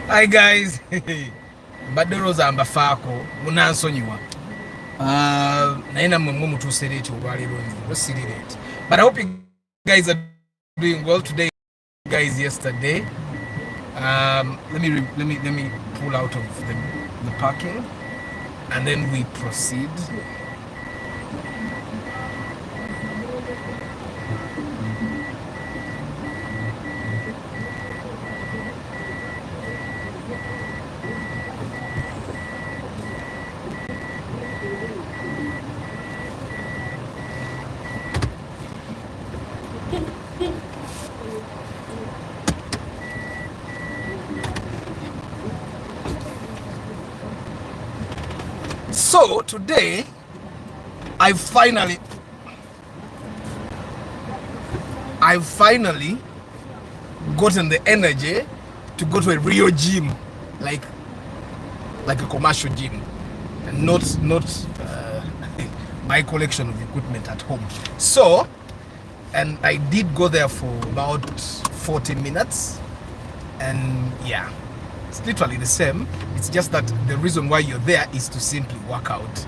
Hi guys. Mbadde Rosa mbafaako munansonyiwa. Naye nammwe mwe mutuuse leeti olwaleero nziro siri leeti. But I hope you guys are doing well today. Guys, yesterday. Let me pull out of the parking and then we proceed. So today, I've finally gotten the energy to go to a real gym, like a commercial gym, and not my collection of equipment at home. So, and I did go there for about 40 minutes, and yeah, it's literally the same. It's just that the reason why you're there is to simply work out,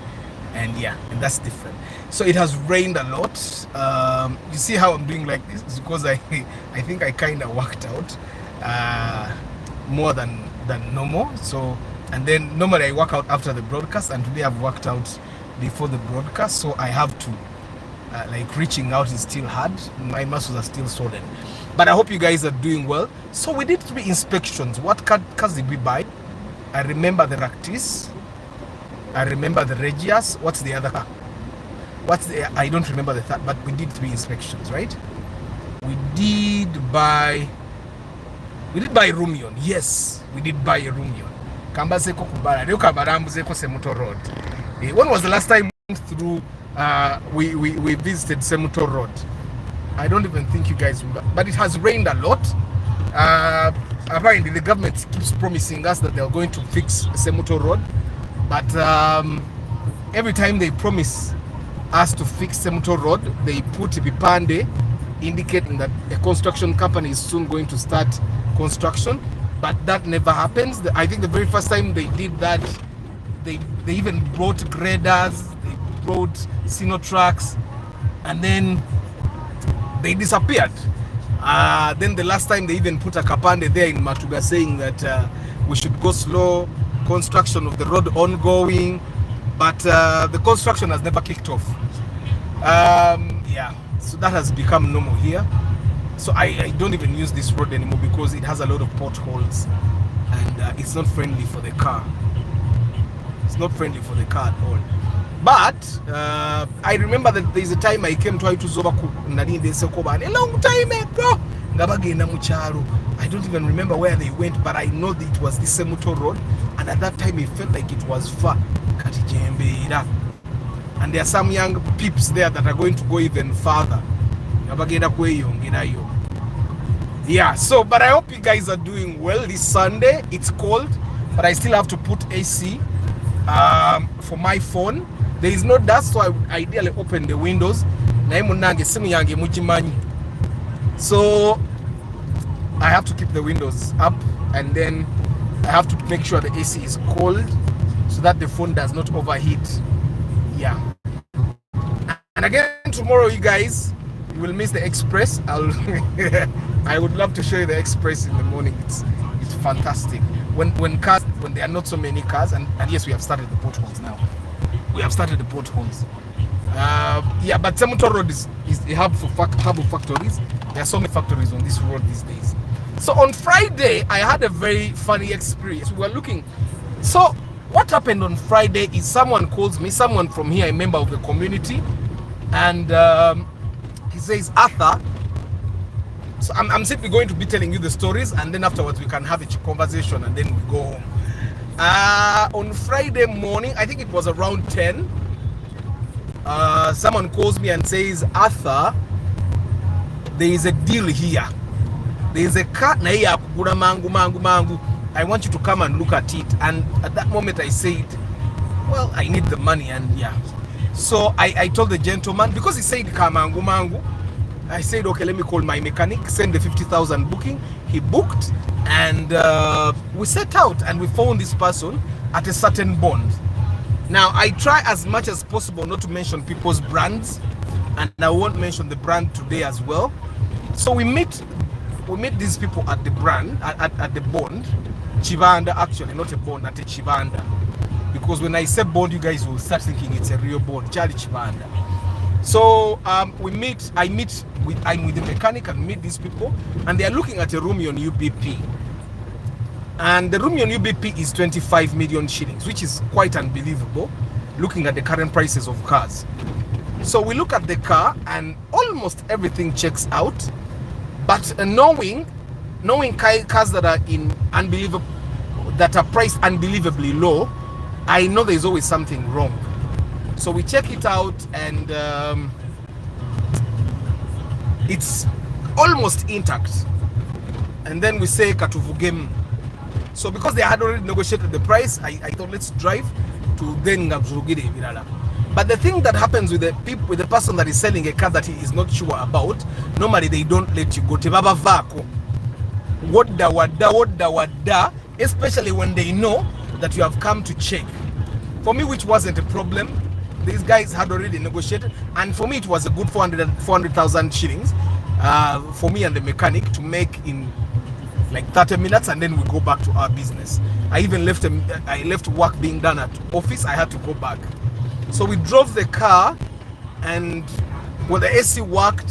and yeah, and that's different. So it has rained a lot. You see how I'm doing like this? It's because I think I kind of worked out more than normal. So, and then normally I work out after the broadcast, and today I've worked out before the broadcast, so I have to like reaching out is still hard. My muscles are still swollen. But I hope you guys are doing well. So we did 3 inspections. What cars did we buy? I remember the Ractis. I remember the Regias. What's the other car? I don't remember the third, but we did 3 inspections, right? We did buy Rumion. Yes, we did buy a Rumion. Kambaseko kubala. Leo kabarambuzeko Semuto Road. When was the last time we went through we visited Semuto Road? I don't even think you guys remember. But it has rained a lot. Apparently the government keeps promising us that they're going to fix Semuto Road. But every time they promise us to fix Semuto Road, they put Bipande indicating that a construction company is soon going to start construction. But that never happens. I think the very first time they did that, they even brought graders, they brought Sinotrax, and then they disappeared. Then the last time they even put a kapande there in Matuga saying that we should go slow, construction of the road ongoing, but the construction has never kicked off. Yeah, so that has become normal here. So I don't even use this road anymore because it has a lot of potholes, and it's not friendly for the car. It's not friendly for the car at all. But I remember that there's a time I came to Zobaku a long time ago. I don't even remember where they went, but I know that it was the Semuto Road, and at that time it felt like it was far. And there are some young peeps there that are going to go even farther. Yeah, so but I hope you guys are doing well this Sunday. It's cold, but I still have to put AC for my phone. There is no dust, so I would ideally open the windows. So I have to keep the windows up, and then I have to make sure the AC is cold so that the phone does not overheat. Yeah. And again, tomorrow, you guys, you will miss the express. I would love to show you the express in the morning. It's fantastic. When there are not so many cars, and yes, we have started the potholes now. We have started the potholes. Yeah, but Semuto Road is a hub of factories. There are so many factories on this road these days. So on Friday, I had a very funny experience. We were looking. So what happened on Friday is someone calls me, someone from here, a member of the community, and he says, Arthur. So I'm simply going to be telling you the stories, and then afterwards we can have a conversation, and then we go home. On Friday morning, I think it was around 10, someone calls me and says, Arthur, there is a deal here. There is a car na ya kugura mangu. I want you to come and look at it. And at that moment I said, well, I need the money, and yeah. So I told the gentleman, because he said mangu, I said, okay, let me call my mechanic, send the 50,000 booking. He booked, and we set out, and we found this person at a certain bond. Now, I try as much as possible not to mention people's brands, and I won't mention the brand today as well. So we meet these people at the brand, at the bond, Chivanda, actually, not a bond, at a Chivanda. Because when I say bond, you guys will start thinking it's a real bond, Charlie Chivanda. So I'm with the mechanic and meet these people, and they are looking at a room on UBP. And the room on UBP is 25 million shillings, which is quite unbelievable, looking at the current prices of cars. So we look at the car, and almost everything checks out. But knowing cars that are that are priced unbelievably low, I know there's always something wrong. So we check it out, and it's almost intact. And then we say Katuvugem. So because they had already negotiated the price, I thought let's drive to then Ngabzurugide Virala. But the thing that happens with the person that is selling a car that he is not sure about, normally they don't let you go. Tebaba vako. Wada, especially when they know that you have come to check. For me, which wasn't a problem, these guys had already negotiated, and for me it was a good 400,000 shillings for me and the mechanic to make in like 30 minutes, and then we go back to our business. I even left work being done at office. I had to go back. So we drove the car, and when the AC worked,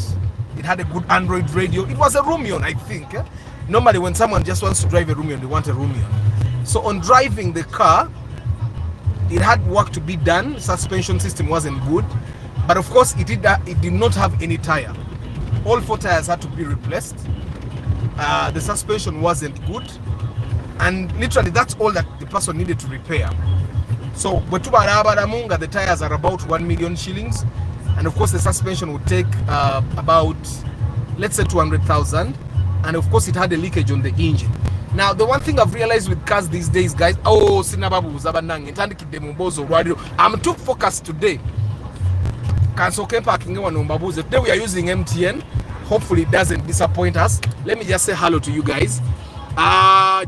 it had a good Android radio. It was a Rumion, I think. Normally when someone just wants to drive a Rumion, they want a Rumion. So on driving the car, it had work to be done. Suspension system wasn't good, but of course it did not have any tire. All 4 tires had to be replaced. The suspension wasn't good, and literally that's all that the person needed to repair. So the tires are about 1 million shillings, and of course the suspension would take about, let's say, 200,000, and of course it had a leakage on the engine. Now, the one thing I've realized with cars these days, guys, I'm too focused today. Today we are using MTN. Hopefully it doesn't disappoint us. Let me just say hello to you guys.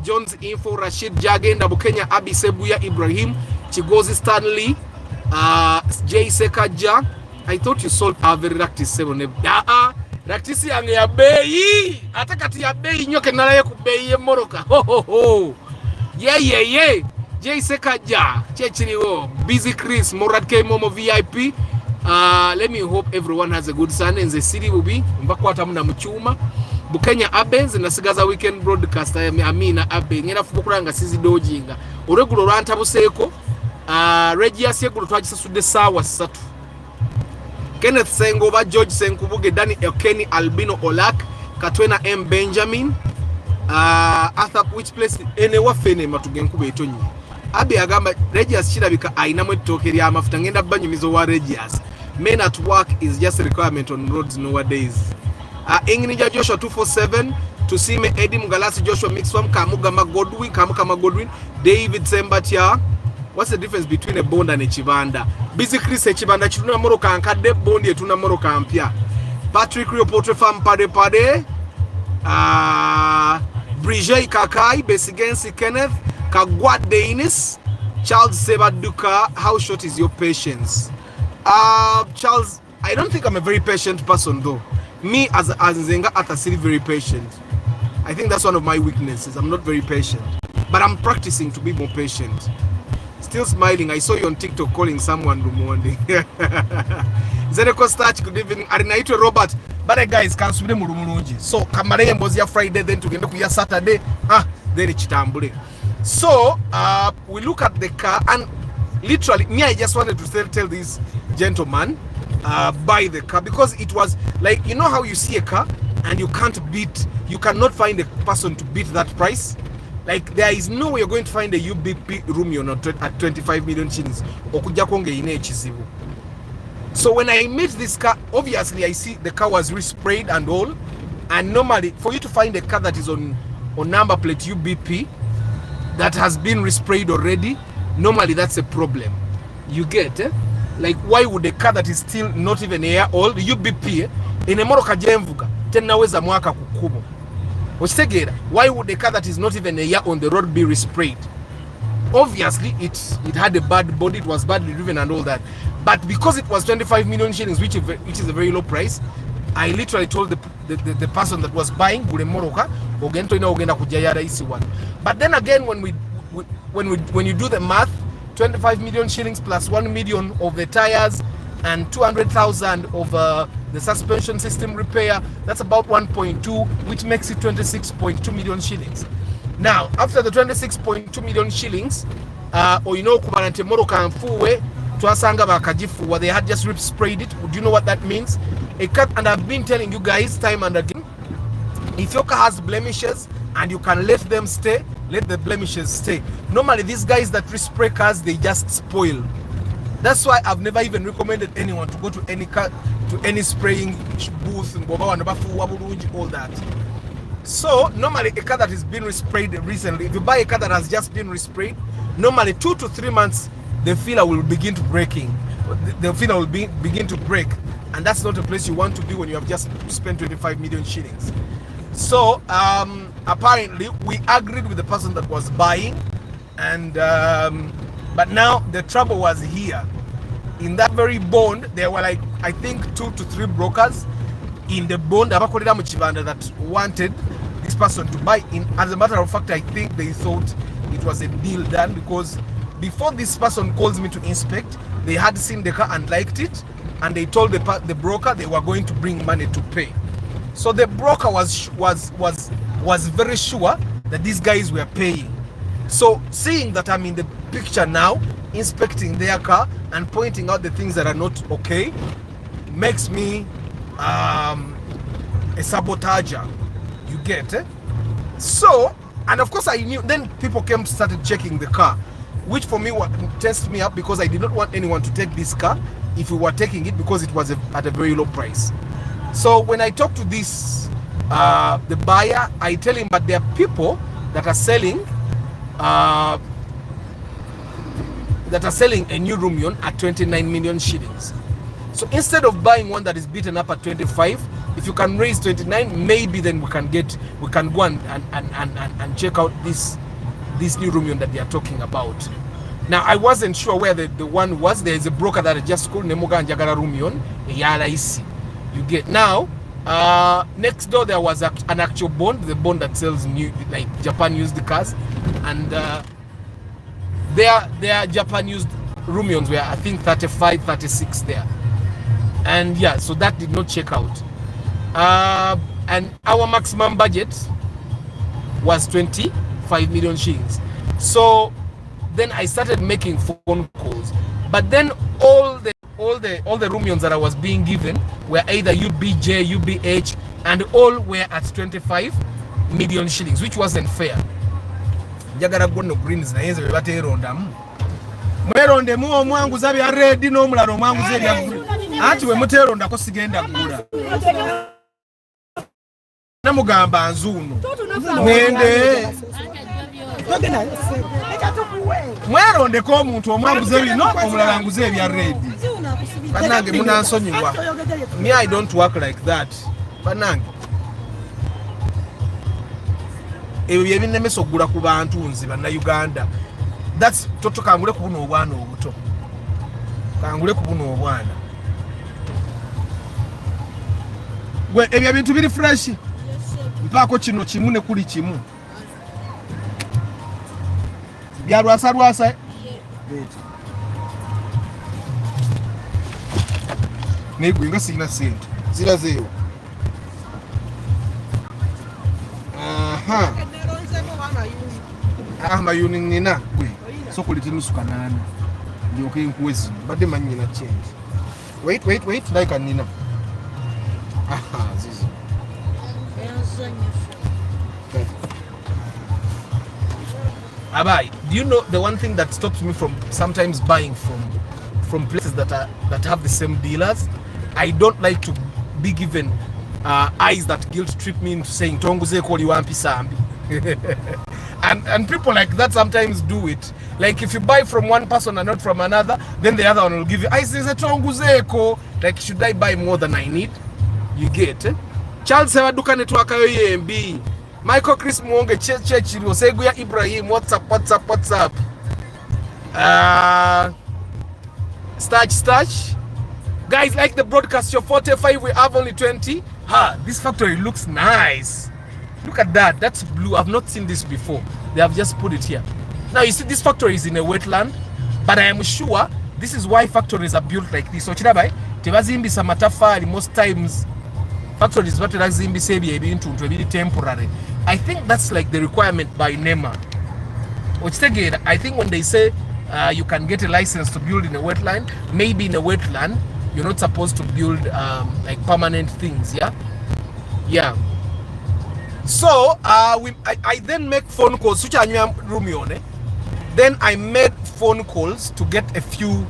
John's Info, Rashid Jagenda, Bukenya, Abi Sebuya, Ibrahim, Chigozi Stanley, Jay Sekaja. I thought you sold our very Ractis 7. Ractis yange ya bei. Atakati ya bei nyoke nalaye kubei ye moroka. Ho ho ho. Yeah. Jay Sekaja, Chechiriwo, Busy Chris, Morad K Momo VIP. Let me hope everyone has a good Sunday, and the city will be mbakwata muna mchuma. Bukenya Abenz na sigaza weekend broadcast Amina Abe ngena fukuranga sizi dojinga. Uregulo ranta buseko. Regias yegulu twagisa sawa 3. Kenneth Sengoba, George Senkubuge, Danny Elkeni, Albino Olak, Katwena M Benjamin, Arthur, which place enewa fene matugenkube etonyi. Abi agamba Regias Chirabika aina mwetokeri amafuta ngenda banyumizo wa Regias. Men at work is just a requirement on roads nowadays. Inginija Joshua 247, Tusime Eddie Mugalasi Joshua Mixwam, Kamugama Godwin, David Sembatia. What's the difference between a bond and a Chivanda? Busy Chris Chivanda Chuna Moroka and Kade Bondi Tuna Moroka Ampia. Patrick Rio Potre Fam Pade Brigitte Kakai, Besigensi Kenneth, Kagwat Dainis, Charles Sebaduka. How short is your patience? Charles, I don't think I'm a very patient person though. Me as Zenga Atasiri, very patient. I think that's one of my weaknesses. I'm not very patient, but I'm practicing to be more patient. Still smiling. I saw you on TikTok calling someone Rumundi. Zeneko Starch, good evening. Arinaito Robert. But guys, can't swim Murumuji. So Kamare Mbozia Friday, then to get Saturday. Very chitambule. So we look at the car, and literally me, I just wanted to tell this gentleman buy the car, because it was like, you know how you see a car and you cannot find a person to beat that price. Like, there is no way you're going to find a UBP Rumion at 25 million shillings. So when I met this car, obviously I see the car was resprayed and all. And normally, for you to find a car that is on number plate UBP that has been resprayed already, normally that's a problem. You get, like, why would a car that is still not even a year old, UBP, in emoroka jenvuga tenaweza mwaka kukubo okitegera. Why would a car that is not even a year on the road be resprayed? Obviously it had a bad body, it was badly driven and all that, but because it was 25 million shillings, which is a very low price, I literally told the person that was buying bule moroka ogento ina ogenda kujaya raisi one. But then again, when you do the math, 25 million shillings plus 1 million of the tires and 200,000 of the suspension system repair, that's about 1.2, which makes it 26.2 million shillings. Now, after the 26.2 million shillings, kubalante moroka nfuwe twasanga bakajifuwa, they had just sprayed it. Do you know what that means? A car, and I've been telling you guys time and again, if your car has blemishes and you can let them stay, let the blemishes stay. Normally these guys that respray cars, they just spoil. That's why I've never even recommended anyone to go to any car, to any spraying booth and all that. So normally a car that has been resprayed recently, if you buy a car that has just been resprayed, normally 2 to 3 months the filler will begin to breaking. The filler will begin to break, and that's not a place you want to be when you have just spent 25 million shillings. So apparently we agreed with the person that was buying, and but now the trouble was here. In that very bond, there were like, I think 2 to 3 brokers in the bond that wanted this person to buy in. As a matter of fact, I think they thought it was a deal done, because before this person calls me to inspect, they had seen the car and liked it, and they told the broker they were going to bring money to pay. So the broker was very sure that these guys were paying. So seeing that I'm in the picture now, inspecting their car and pointing out the things that are not okay, makes me a sabotager. You get it? So, and of course I knew, then people started checking the car, which for me tensed me up, because I did not want anyone to take this car if we were taking it, because it was at a very low price. So when I talk to this the buyer, I tell him, but there are people that are selling a new Rumion at 29 million shillings. So instead of buying one that is beaten up at 25, if you can raise 29, maybe then we can go and check out this new Rumion that they are talking about. Now I wasn't sure where the one was. There is a broker that I just called Nemoga and Jagara Rumion, Yalaisi. You get now. Next door there was an actual bond, the bond that sells new, like Japan used cars, and their Japan used Rumions were, I think, 35, 36 there. And yeah, so that did not check out. And our maximum budget was 25 million shillings. So then I started making phone calls, but then all the Rumions that I was being given were either UBJ, UBH, and all were at 25 million shillings, which wasn't fair. Jagara gono greens na yenze bateronda mweronde mu omwangu zabi ya red no mulalo omwangu zeri ya ati we muteronda ko sigenda gura namugamba nzuno mwende mweronde ko omuntu omwangu zebi no omulala nguze ebya red. Banange munansonyiwa. Me, I don't work like that. Banange ebyo byebinemeso ogula ku bantu nzi banna Uganda. That's toto kangule ku buno obwana obuto. Kangule ku buno obwana. Gwe ebyo bintu biri fresh. Mpako kino kimune kuli kimu. Bya rwasa. Negwinga sina sente. Zirazeyo. Aha. Mayuni nina gwe. So kulitinusuka nana. Ndio kenkwezi. Bade manyina change. Wait. Like nina. Aha, zizi. Abai, do you know the one thing that stops me from sometimes buying from places that have the same dealers? I don't like to be given eyes that guilt trip me into saying tonguze koli wampi sambi. And people like that sometimes do it. Like if you buy from one person and not from another, then the other one will give you, I say tonguze ko, like should I buy more than I need? You get Charles Sewaduka network YMB. Michael Chris Mwonge Church Roseguya Ibrahim. What's up? Starch. Guys, like the broadcast, your 45, we have only 20. This factory looks nice. Look at that. That's blue. I've not seen this before. They have just put it here. Now, you see, this factory is in a wetland, but I am sure this is why factories are built like this. So, chirabai, tebazimbi samatafari, most times, factories what tebazimbi sebi ebintu to temporary. I think that's like the requirement by NEMA. I think when they say you can get a license to build in a wetland, maybe in a wetland, you're not supposed to build like permanent things, yeah. So I then make phone calls. Then I made phone calls to get a few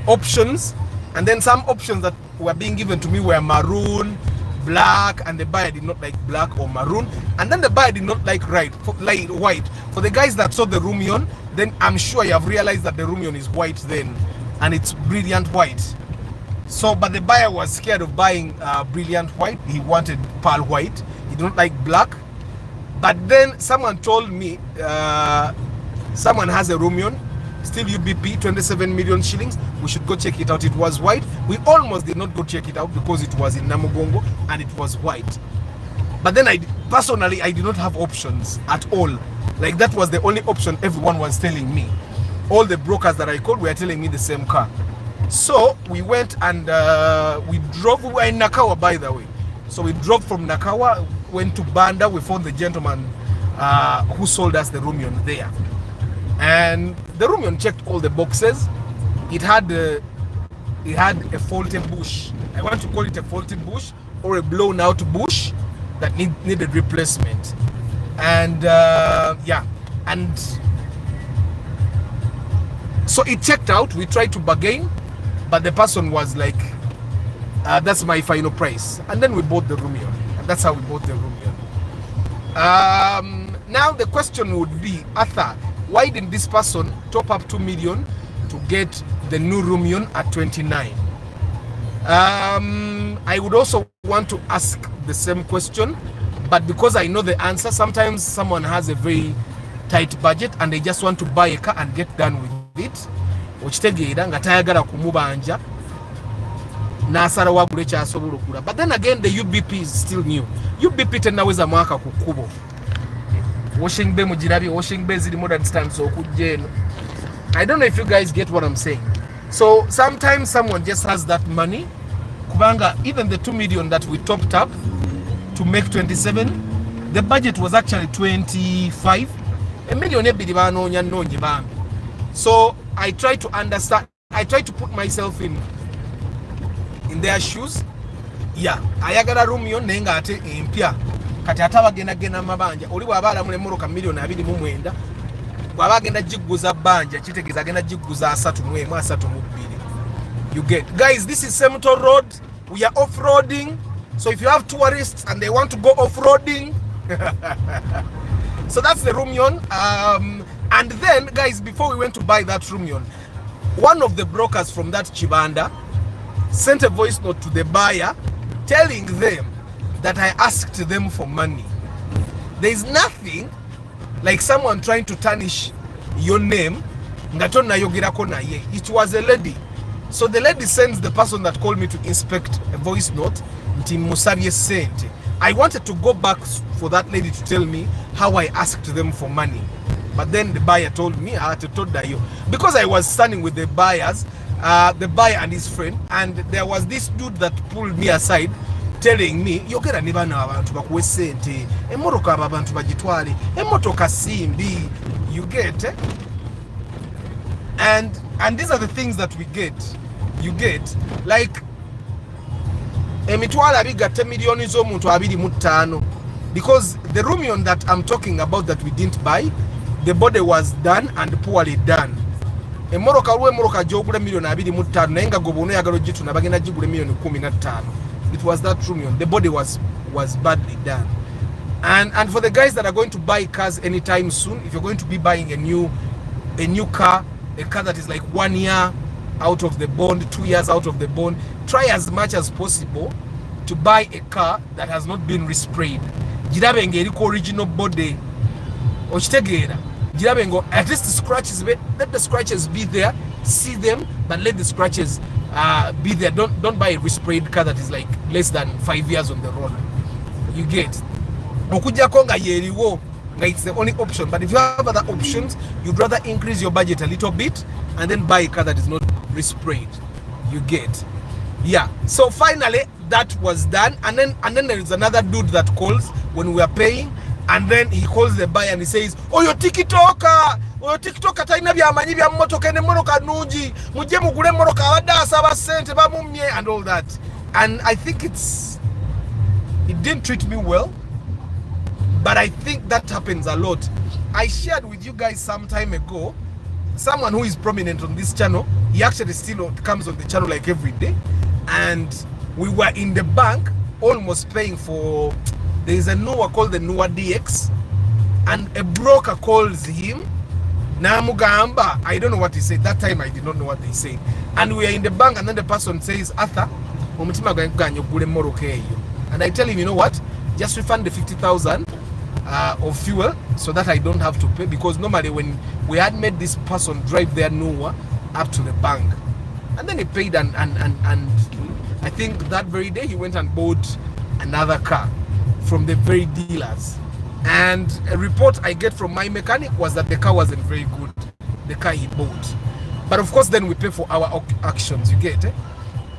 options, and then some options that were being given to me were maroon, black, and the buyer did not like black or maroon, and then the buyer did not like white. For the guys that saw the Rumion, then I'm sure you have realized that the Rumion is white then, and it's brilliant white. So, but the buyer was scared of buying brilliant white. He wanted pearl white. He didn't like black. But then someone told me, someone has a Rumion, still UBP, 27 million shillings. We should go check it out. It was white. We almost did not go check it out because it was in Namugongo and it was white. But then personally, I did not have options at all. Like that was the only option everyone was telling me. All the brokers that I called were telling me the same car. So we went and we drove. We were in Nakawa, by the way. So we drove from Nakawa, went to Banda. We found the gentleman who sold us the Rumion there. And the Rumion checked all the boxes. It had a faulty bush. I want to call it a faulty bush or a blown out bush that needed replacement. And and so it checked out. We tried to bargain, but the person was like, that's my final price. And then we bought the Rumion. And that's how we bought the Rumion. Now the question would be, Arthur, why didn't this person top up 2 million to get the new Rumion at 29? I would also want to ask the same question, but because I know the answer, sometimes someone has a very tight budget and they just want to buy a car and get done with it. But then again, the UBP is still new. UBP tenaweza mwaka kukubo. Washing bay mujirabi, washing bay zili modern stand so kujeno. I don't know if you guys get what I'm saying. So sometimes someone just has that money. Kubanga, even the 2 million that we topped up to make 27, the budget was actually 25. A million. So I try to understand. I try to put myself in their shoes. Yeah, ayagala Rumion nenga ate empya. Kati atabagenda gena mabanja. Oli bwabala mule moroka milioni 29. Bwabagenda jiguza banja kitegeza agenda jiguza 3.32. You get, guys, this is Semto Road. We are off-roading. So if you have tourists and they want to go off-roading, so that's the Rumion. And then, guys, before we went to buy that Rumion, one of the brokers from that Chibanda sent a voice note to the buyer telling them that I asked them for money. There is nothing like someone trying to tarnish your name. It was a lady. So the lady sends the person that called me to inspect a voice note. I wanted to go back for that lady to tell me how I asked them for money. But then the buyer told me I had to tell you. Because I was standing with the buyers, the buyer and his friend, and there was this dude that pulled me aside telling me, yogera niba na abantu bakuwe sente, emoroka abantu bagitwale, emotoka simbi, you get, and these are the things that we get. You get, like emitwala bigatte milioni z'omuntu 25, because the Rumion that I'm talking about that we didn't buy, the body was done and poorly done. Emoroka ruwe moroka jogula milioni 25 nayenga gobono yagalo jitu na bagenda jigule milioni 15. It was that Rumion. The body was badly done. And for the guys that are going to buy cars anytime soon, if you're going to be buying a new car, a car that is like 1 year, out of the bond, 2 years out of the bond. Try as much as possible to buy a car that has not been resprayed. Girabe ngeriko original body. Ochitegera. Girabe ngo at least the scratches, let the scratches be there, see them, but let the scratches be there. Don't buy a resprayed car that is like less than 5 years on the road. You get. Okuja konga yeriwo. It's the only option. But if you have other options, you'd rather increase your budget a little bit and then buy a car that is not resprayed. You get. Yeah. So finally that was done, and then there is another dude that calls when we are paying, and then he calls the buyer and he says, "Oh, your TikToker, taina byamanyi bya motoka ne motoka nungi, mujje mugule motoka abadasa abasente bamumye," and all that. And I think it didn't treat me well, but I think that happens a lot. I shared with you guys some time ago, someone who is prominent on this channel, he actually still comes on the channel like every day, and we were in the bank almost paying for, there is a NUA called the NUA DX, and a broker calls him, Namugamba, I don't know what he said, that time I did not know what they said, and we are in the bank, and then the person says, Arthur, and I tell him, you know what, just refund the 50,000 of fuel so that I don't have to pay, because normally when we had made this person drive their NUA up to the bank, and then he paid, and I think that very day he went and bought another car from the very dealers, and a report I get from my mechanic was that the car wasn't very good, the car he bought. But of course then we pay for our actions, you get it?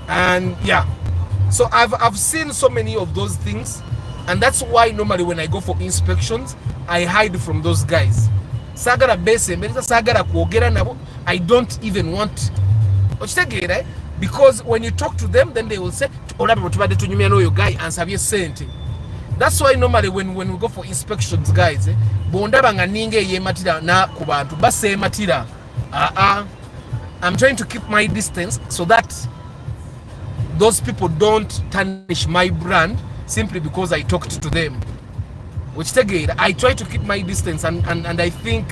And yeah, so I've seen so many of those things, and that's why normally when I go for inspections I hide from those guys. Sagara base sagara kuogera nabo, I don't even want, because when you talk to them, then they will say, your guy answer your sent. That's why normally when we go for inspections, guys, I'm trying to keep my distance so that those people don't tarnish my brand simply because I talked to them. Which again, I try to keep my distance, and I think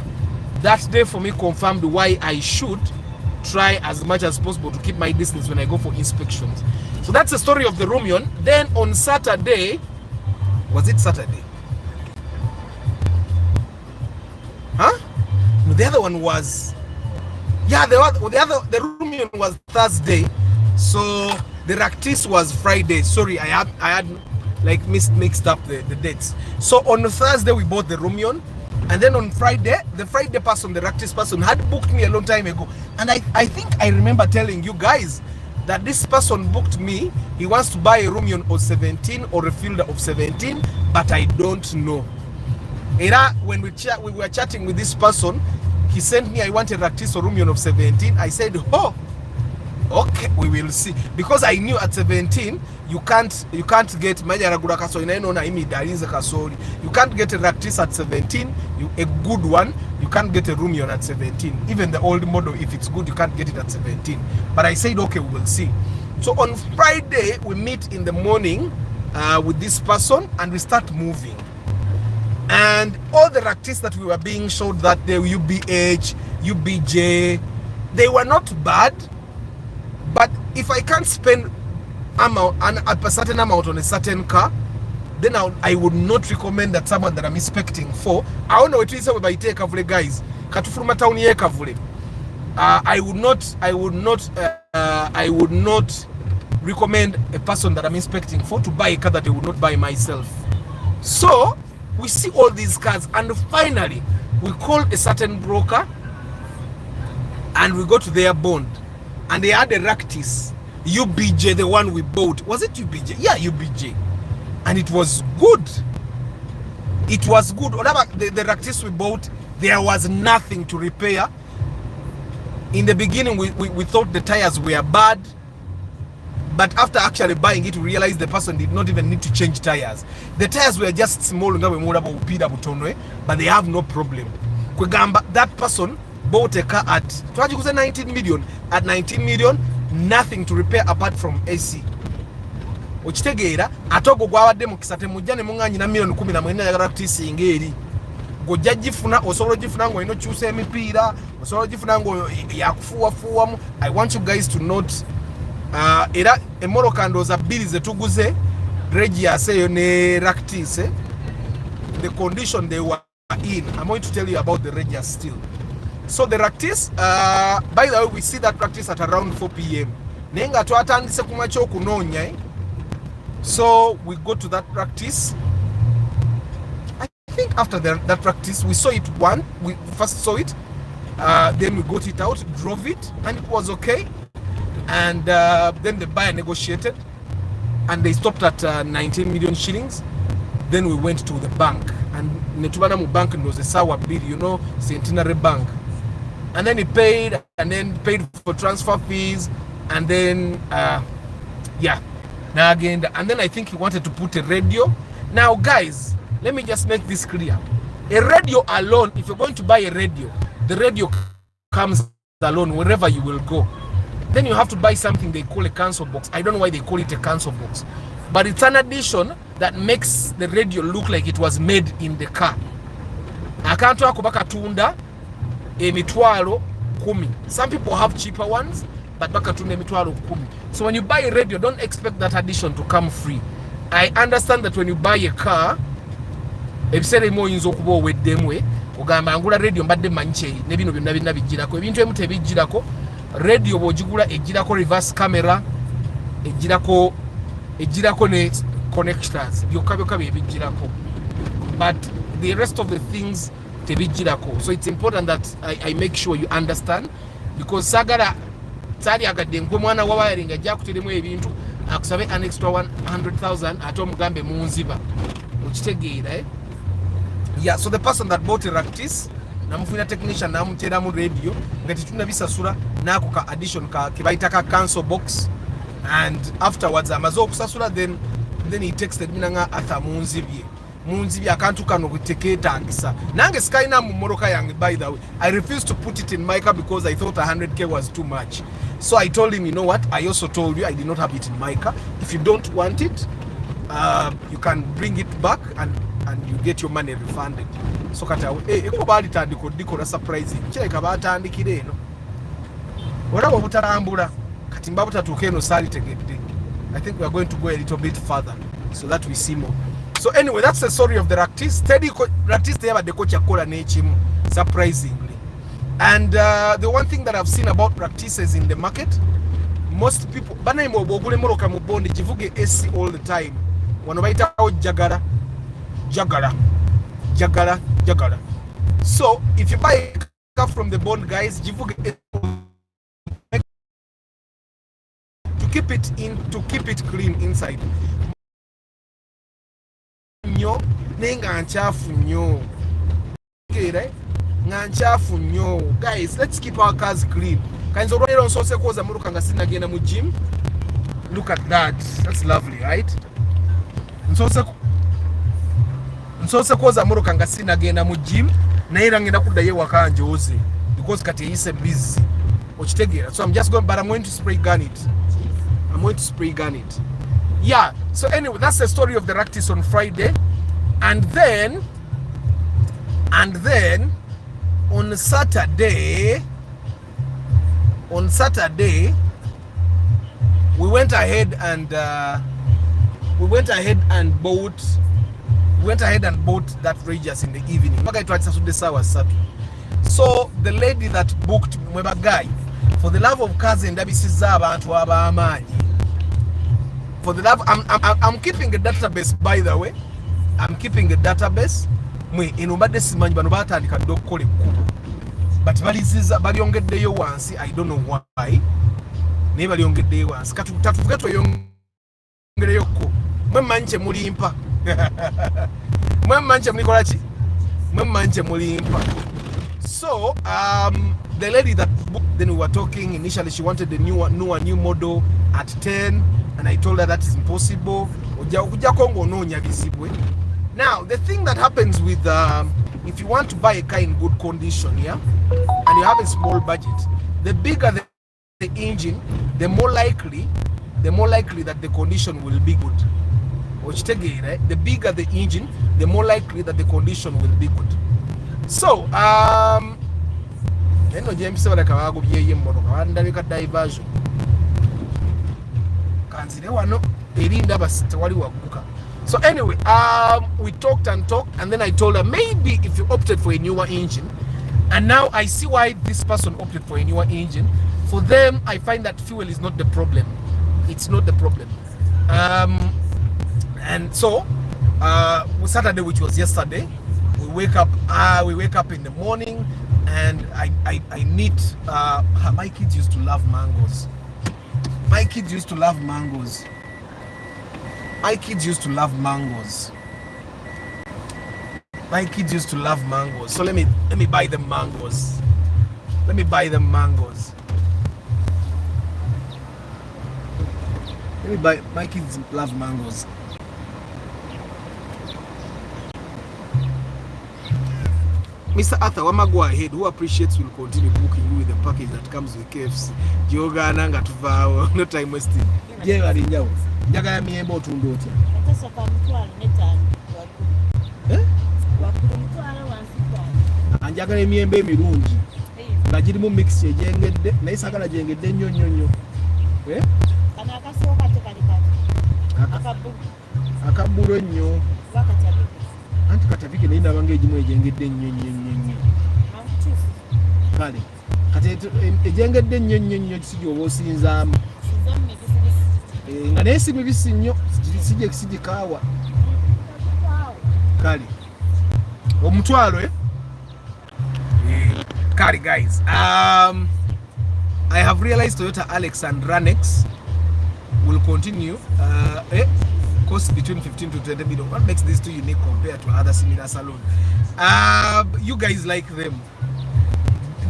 that day for me confirmed why I should try as much as possible to keep my distance when I go for inspections. So that's the story of the Rumion. Then on Saturday, was it Saturday? Huh? No, the other one was, yeah, the Rumion was Thursday. So the Ractis was Friday. Sorry, I had like mixed up the dates. So on Thursday we bought the Rumion, and then on Friday, the Friday person, the Ractis person, had booked me a long time ago, and I think I remember telling you guys that this person booked me. He wants to buy a Rumion of 17 or a Fielder of 17, but I don't know. When we were chatting with this person, he sent me, I want a Ractis or Rumion of 17. I said, oh, okay, we will see, because I knew at 17 you can't get Majaragura Kasori. You can't get a Ractis at 17, a good one. You can't get a Rumion at 17. Even the old model, if it's good, you can't get it at 17. But I said, okay, we will see. So on Friday we meet in the morning with this person, and we start moving. And all the Ractis that we were being showed that day, UBH, UBJ, they were not bad. But if I can't spend a certain amount on a certain car, then I would not recommend that someone that I'm inspecting for. I don't know what it is about take kavule guys. Katufuruma town ye kavule. I would not recommend a person that I'm inspecting for to buy a car that I would not buy myself. So we see all these cars, and finally we call a certain broker and we go to their bond. And they had a Ractis, UBJ, the one we bought. Was it UBJ? Yeah, UBJ. And it was good. It was good. The Ractis we bought, there was nothing to repair. In the beginning, we thought the tires were bad. But after actually buying it, we realized the person did not even need to change tires. The tires were just small, but they have no problem. That person bought a car at 19 million. At 19 million, nothing to repair apart from AC. Ochitegeera atogo gwawadde mu kisate mujja ne munganya na million 10 na mwenda ya Ractis ingeri. gojja gifuna osobola gifuna ngo ino kyusa emipiira osobola gifuna ngo yakufuwafuwamu. I want you guys to note era emmoroka ndooza bbiri ze tuguze Ractis eyo ne Ractis, the condition they were in. I'm going to tell you about the Ractis still. So the Ractis, by the way, we see that Ractis at around 4 p.m. Nenga twatandise kumacho kunoonya. So we go to that Ractis. I think after that Ractis, we saw it we first saw it, then we got it out, drove it, and it was okay. And then the buyer negotiated, and they stopped at 19 million shillings. Then we went to the bank, and netubana mu bank was a sour bill, you know, Centenary Bank. And then he paid, and then paid for transfer fees, and then yeah, now again, and then I think he wanted to put a radio. Now guys, let me just make this clear. A radio alone, if you're going to buy a radio, the radio comes alone wherever you will go. Then you have to buy something they call a console box. I don't know why they call it a console box, but it's an addition that makes the radio look like it was made in the car. Akantu ako bakatunda emitwalo 10. Some people have cheaper ones, but bakatunda emitwalo 10. So when you buy a radio, don't expect that addition to come free. I understand that when you buy a car, ebisere mo yinzo kuba oweddemwe ogamba angula radio mbadde manche ne bino byonna bijirako ebintu ebimu tebijirako. Radio bwogigula ejirako reverse camera, ejirako ne connectors, byokka bijirako, but the rest of the things tebijirako. So it's important that I make sure you understand, because sagala tali agadde nkwe mwana wa wiring ajja kuteremu ebintu akusabe an extra 100,000 ate omugambe munziba okitegeera yeah. So the person that bought a Ractis, namufuna technician namutera mu radio nga tetuna bisasula nako ka addition ka kebaita ka console box, and afterwards amaze okusasula, then he texted me nga atha munzibye akantu kano kutekeetangisa nange sikaina mu moroka yange. By the way, I refused to put it in my car because I thought 100k was too much. So I told him, you know what, I also told you I did not have it in my car. If you don't want it, you can bring it back and you get your money refunded. So kata eko bali tandiko surprising kireka batandikire eno wala obutarambula kati mbabuta tukeno sali tegedde. I think we are going to go a little bit further so that we see more. So anyway, that's the story of the Ractis. Steady Ractis teyabadde ko kyakola n'ekimu surprisingly. And the one thing that I've seen about Ractis is in the market, most people banayimo bwogula moroka mu bondi kivuge AC all the time. Wano bayitawo jagala. So if you buy a car from the bond, guys, to keep it clean inside. Nyo nenga nchafu nyo. Okay, nchafu nyo. Guys, let's keep our cars clean. Kanzo rwero nsose koza muruka nga sinagenda mu gym. Look at that. That's lovely, right? Nsose koza muruka nga sinagenda mu gym naira ngenda kuddayo wakanje oze because kati yise busy okitegeera. So I'm just going, but I'm going to spray gun it. Yeah, so anyway, that's the story of the Ractis on Friday. And then on Saturday we went ahead and bought that Ractis in the evening. So the lady that booked mweba guy, for the love of cousin ndabisiza abantu abamanyi. For the love, I'm keeping a database, by the way. I'm keeping a database. Mwe enobadde simanyi bano batandika dokole kubo. But balyongeddeyo wansi, I don't know why. Naye balyongeddeyo wansi. Katuvuge tweyongereyo ko. Mwe manje mulimpa. Mwe manje mulikola ki? Mwe manje mulimpa. So, the lady that booked, then we were talking. Initially, she wanted the new model at 10, and I told her that is impossible. Now, the thing that happens with if you want to buy a car in good condition, yeah, and you have a small budget, the bigger the engine, the more likely that the condition will be good. The bigger the engine, the more likely that the condition will be good. So eno James balaka bagubye emmotoka bandabika diversion kanzire wano erinda basite wali waguka. So anyway, we talked and then I told her maybe if you opted for a newer engine, and now I see why this person opted for a newer engine. For them, I find that fuel is not the problem. It's not the problem. And so Saturday, which was yesterday, we wake up in the morning, and I need my kids used to love mangoes. My kids used to love mangoes. My kids used to love mangoes. My kids used to love mangoes. So let me buy them mangoes. Let me buy them mangoes. Let me buy. My kids love mangoes. Mr. Arthur Wamagwa ahead, who appreciates, will continue booking you with the package that comes with KFC. Yoga nanga tuvao, no time wasting. Je, wali njao. Njaga ya miembo otundu otya. Atasa kwa mtualo netani. Eh? Wakulu mtualo wansitani. Anjaga ya miembe mirungi. Nga jirimu mix yejengedde, naye sagala jengedde nnyo nnyo nnyo. Eh? Kana akasoka tekalikati. Akabulo nnyo. Wakatabike. Anti katabike naye ndabanga egimu ejengedde nnyo nnyo nnyo. Kale. Kati ejengedde nnyo nnyo nnyo kisijja oba osinzaamu. Nga naye si mibisi nnyo, sijikaawa. Kale. Omutwalo eh? Kale guys. I have realized Toyota Alex and Ranex will continue cost between 15 to 20 million. What makes these two unique compared to other similar salons? You guys like them.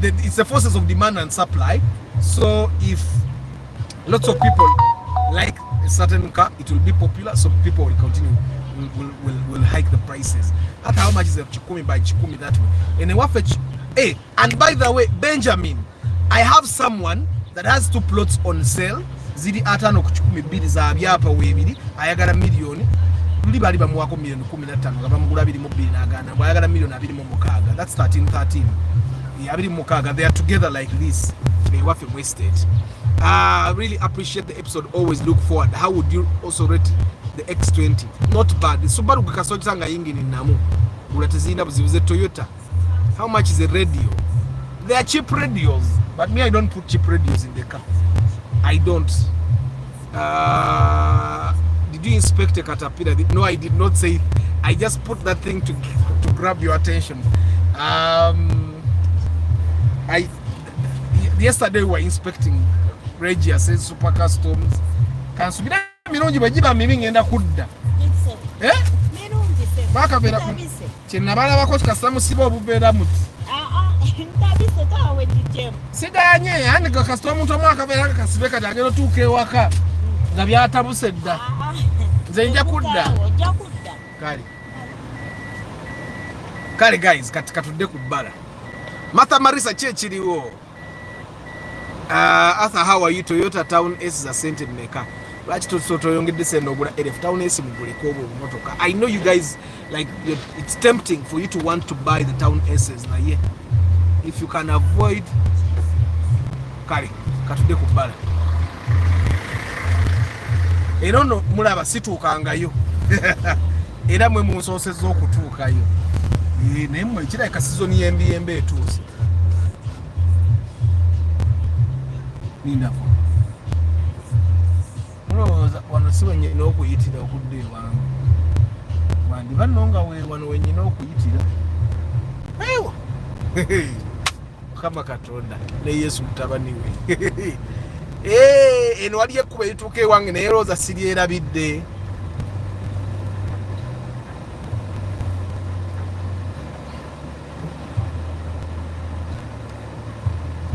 It's the forces of demand and supply. So if lots of people like a certain car, it will be popular. So people will continue, will hike the prices. At how much is a Chikumi by Chikumi that way? And hey, and by the way, Benjamin, I have someone that has 2 plots on sale. Zidi atano kuchukumi bidi za byapa webiri ayagala milioni luli bali bamuwako milioni 15 nga bamugula bili mu bili nagana bayagala milioni 26. That's 13. Yeah, bili mukaga. They are together like this. They were wasted. I really appreciate the episode. Always look forward. How would you also rate the X20? Not bad. Subaru kasoja nga yingi ni namu ulatezina buzibuze Toyota. How much is the radio? They are cheap radios, but me, I don't put cheap radios in the car. I don't. Did you inspect a Caterpillar? No, I did not say it. I just put that thing to grab your attention. Yesterday we were inspecting Regia says super customs. Can subira mironji bajiba mimi ngenda kudda. Eh? Mironji se. Baka bera kinna bala bako customs sibo obubera muti. Ntabise tawe dijjem. Siganye yani ka customs muntu mwaka bera kasibeka dagero tuke waka. Nga byatabuse dda. Nze nja kudda. Kale guys katika tudde kubbala. Martha Marisa chechiriwo. Arthur, how are you? Toyota Town S za sent in meka. Lwaki toyongedde sendo ogula LF Town S muguleko obumotoka. I know you guys like it's tempting for you to want to buy the Town S's na ye. If you can avoid kale katudde kubbala. Era no mulaba situukangayo. Era mwe munsosezza okutuukayo. Naye mmwe kirabika sizoni y'embiyembe etuuse. Nindako. Mulowooza wano si wenyina okuyitira okudda ewange. Wandiba nno nga wano wenyina okuyitira. Ewa! Mukama Katonda ne Yesu mutabani we. Eno wali ekkuba erituuka ewange naye lowooza siryerabidde.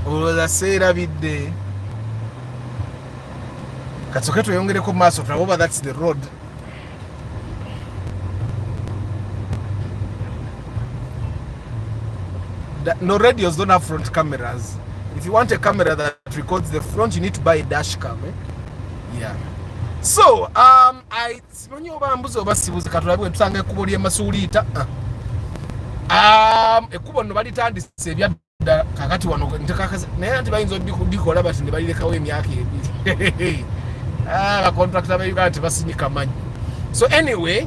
Olowooza seerabidde. Katsoke tweyongereko mu maaso tulabe that's the road. No radios don't have front cameras. If you want a camera that records the front, you need to buy a dash cam. Yeah. So, ekkubo nno balitandise ebyadda kakati wano naye nti bayinza odikola bati ne balirekawo emyaka ebiri bakontrakita ba Uganda tebasinyika manyi. So anyway,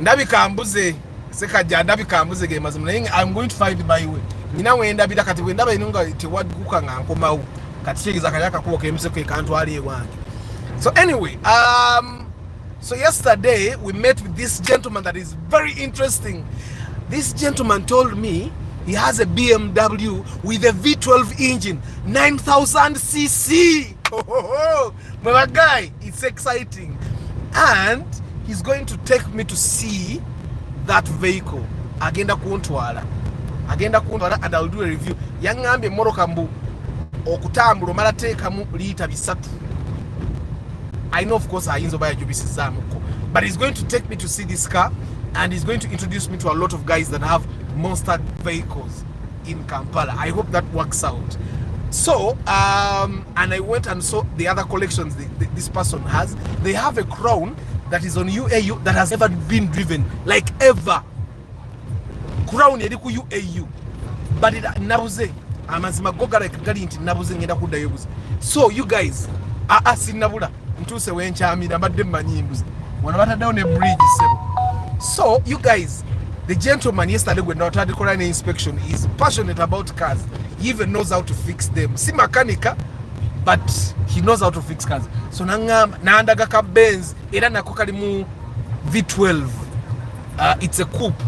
ndabika mbuze sekajja ndabika mbuze ge mazima naye I'm going to find my way. Nina wendabira kati wendaba ino nga tewadduka nga nkomawo kati kyegiza kayaka kuba kemuseko ekantwali ewange. So anyway, so yesterday we met with this gentleman that is very interesting. This gentleman told me he has a BMW with a V12 engine, 9,000cc. Oh, my guy, it's exciting. And he's going to take me to see that vehicle. Agenda kuntwala, and I'll do a review. Yangambe morokambu okutambula mala tekamu lita bisatu. I know, of course, but he's going to take me to see this car, and he's going to introduce me to a lot of guys that have monster vehicles in Kampala. I hope that works out. So, and I went and saw the other collections this person has. They have a Crown that is on UAU that has never been driven, like ever. Crown yediku UAU, but it nabuze. Amazima goga like gari inti nabuze ngenda kudayobuze. So you guys, sinabula. Ntuse wenchamira badde manyimbuzi. Wanabata down a bridge sebo. So you guys, the gentleman yesterday when I tried to call an inspection is passionate about cars. He even knows how to fix them. Si mechanic, but he knows how to fix cars. So naandaga ka Benz era nako kalimu V12. It's a coupe.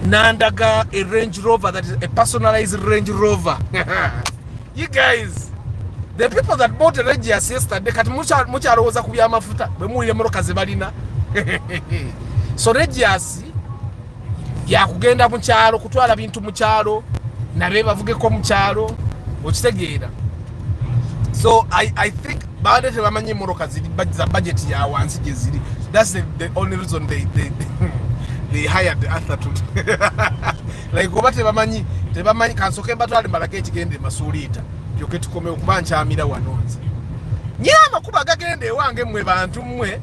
Naandaga a Range Rover that is a personalized Range Rover. You guys, the people that bought a Ractis yesterday kati mucha roza kubya mafuta bemulire moroka zebalina. So Ractis ya kugenda mu kyalo kutwala bintu mu kyalo nabe bavugeko mu kyalo okitegeera. So I think baade tebamanyi moroka ziri budget ya wansi je ziri. That's the only reason they hired Arthur to like oba tebamanyi kansoke batwale malake ekigende masulita yoke tukome okubancha amira wanonzi nyama kuba gagende wange mwe bantu mwe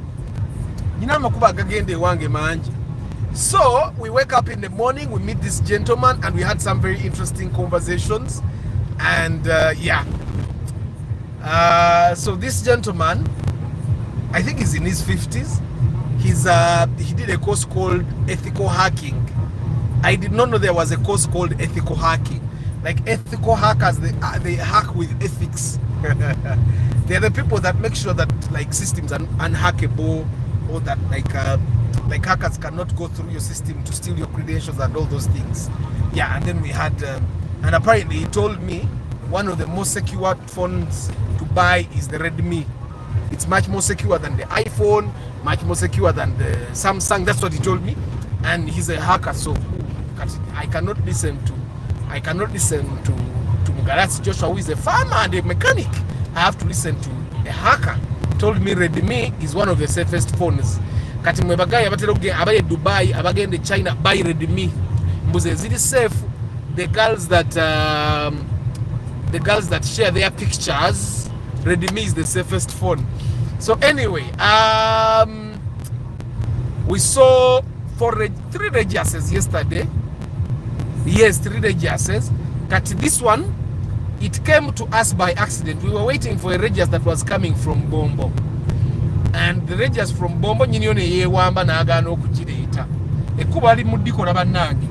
nyama kuba gagende wange manji. So we wake up in the morning, we meet this gentleman, and we had some very interesting conversations. And so this gentleman, I think he's in his 50s. He did a course called ethical hacking. I did not know there was a course called ethical hacking. Like ethical hackers, they hack with ethics. They're the people that make sure that like systems are unhackable, or that like hackers cannot go through your system to steal your credentials and all those things. Yeah, and then we had, and apparently he told me one of the most secure phones to buy is the Redmi. It's much more secure than the iPhone, much more secure than the Samsung. That's what he told me. And he's a hacker, so I cannot listen to Mugarasi Joshua, who is a farmer and a mechanic. I have to listen to a hacker. He told me Redmi is one of the safest phones. Kati mwebagaya abaye Dubai, abagende China, buy Redmi. Mbuze zili safe. The girls that share their pictures, Redmi is the safest phone. So anyway, we saw 3 Ractis yesterday. Yes, 3 Ractis. Kati this one, it came to us by accident. We were waiting for a Ractis that was coming from Bombo. And the Ractis from Bombo nyinione yewamba naagana okugireeta. Ekkuba ali mu ddiko nabannange.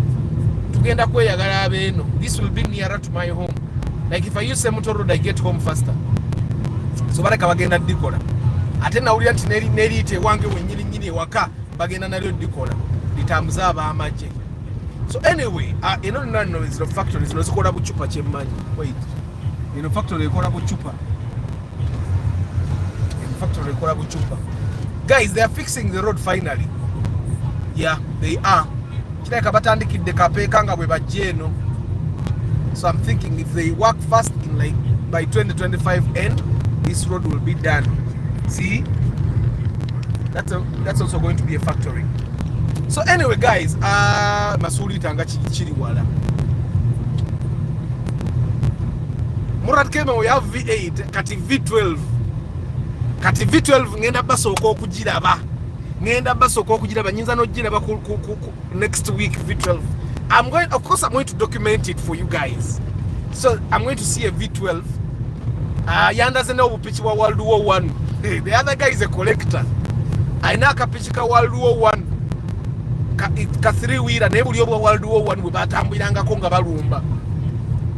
Tugenda kweyagala abeeno. This will be nearer to my home. Like if I use Semuto Road, I get home faster. So baraka bagenda ddikola. Ate nawulira nti neriite wange wenyini waka bagenda nalyo ddikola. Litambuza ab'amagye. So anyway, none is the factories zikola buchupa kyemmanyi. Wait. Factory ekola buchupa. Factory ekola buchupa. Guys, they are fixing the road finally. Yeah, they are. Kireka batandikidde kapeeka nga bwe bajjeeno. So I'm thinking if they work fast in like by 2025 end, this road will be done. See? That's also going to be a factory. So anyway, guys, masuli tanga chiri wala. Murat Kema, we have V8, kati V12. Kati V12 ngenda baso okujiraba. ngenda basooka okugiraba nyinza n'ogiraba next week V12. Of course I'm going to document it for you guys. So I'm going to see a V12. Yandaze n'obupiki wa World War I. The other guy is a collector. Aina akapiki ka World War I ka 3-wheeler naye buli obwa World War I bwe batambulirangako nga balumba.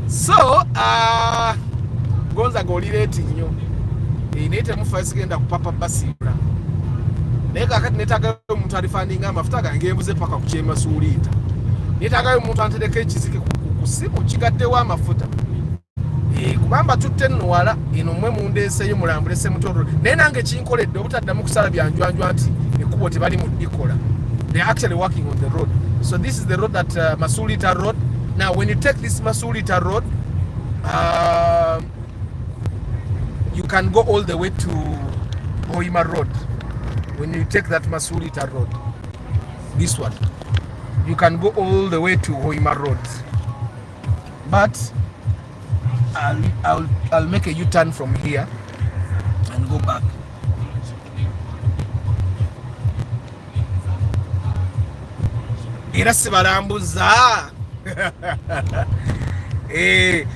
So gonza golireti nnyo naye temufa sigenda kupapa basiibula naye kakati neetagayo omuntu alifandinga amafuta gange embuze paka ku kyemasuuliita neetagayo omuntu antereka ekizike ku simu kigaddewo amafuta kubamba tutte nno wala eno mwe mundeeseyo mulambulese mutoro naye nange kinkoledde obutaddamu kusala byanjwanjwa nti ekkubo tebali mu ddikola. They are actually working on the road. So this is the road that Masulita Road. Now when you take this Masulita Road, you can go all the way to Hoima Road. When you take that Masulita Road, this one, you can go all the way to Hoima Road. But I'll make a U-turn from here and go back.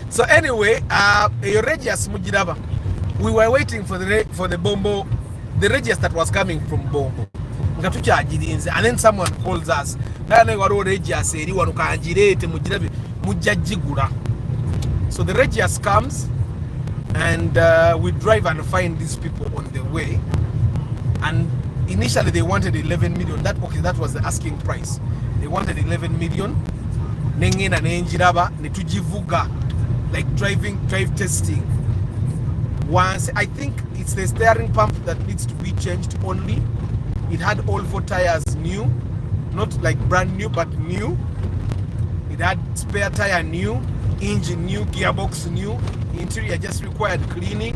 So anyway, Ractis mujiraba. We were waiting for the bombo, the Ractis that was coming from Bombo. And then someone calls us. So the Ractis comes and we drive and find these people on the way. And initially they wanted 11 million. That was the asking price. They wanted 11 million. Nengena nenjiraba netujivuga, like drive testing. Once I think it's the steering pump that needs to be changed only. It had all 4 tires new, not like brand new but new. It had spare tire new, engine new, gearbox new, interior just required cleaning,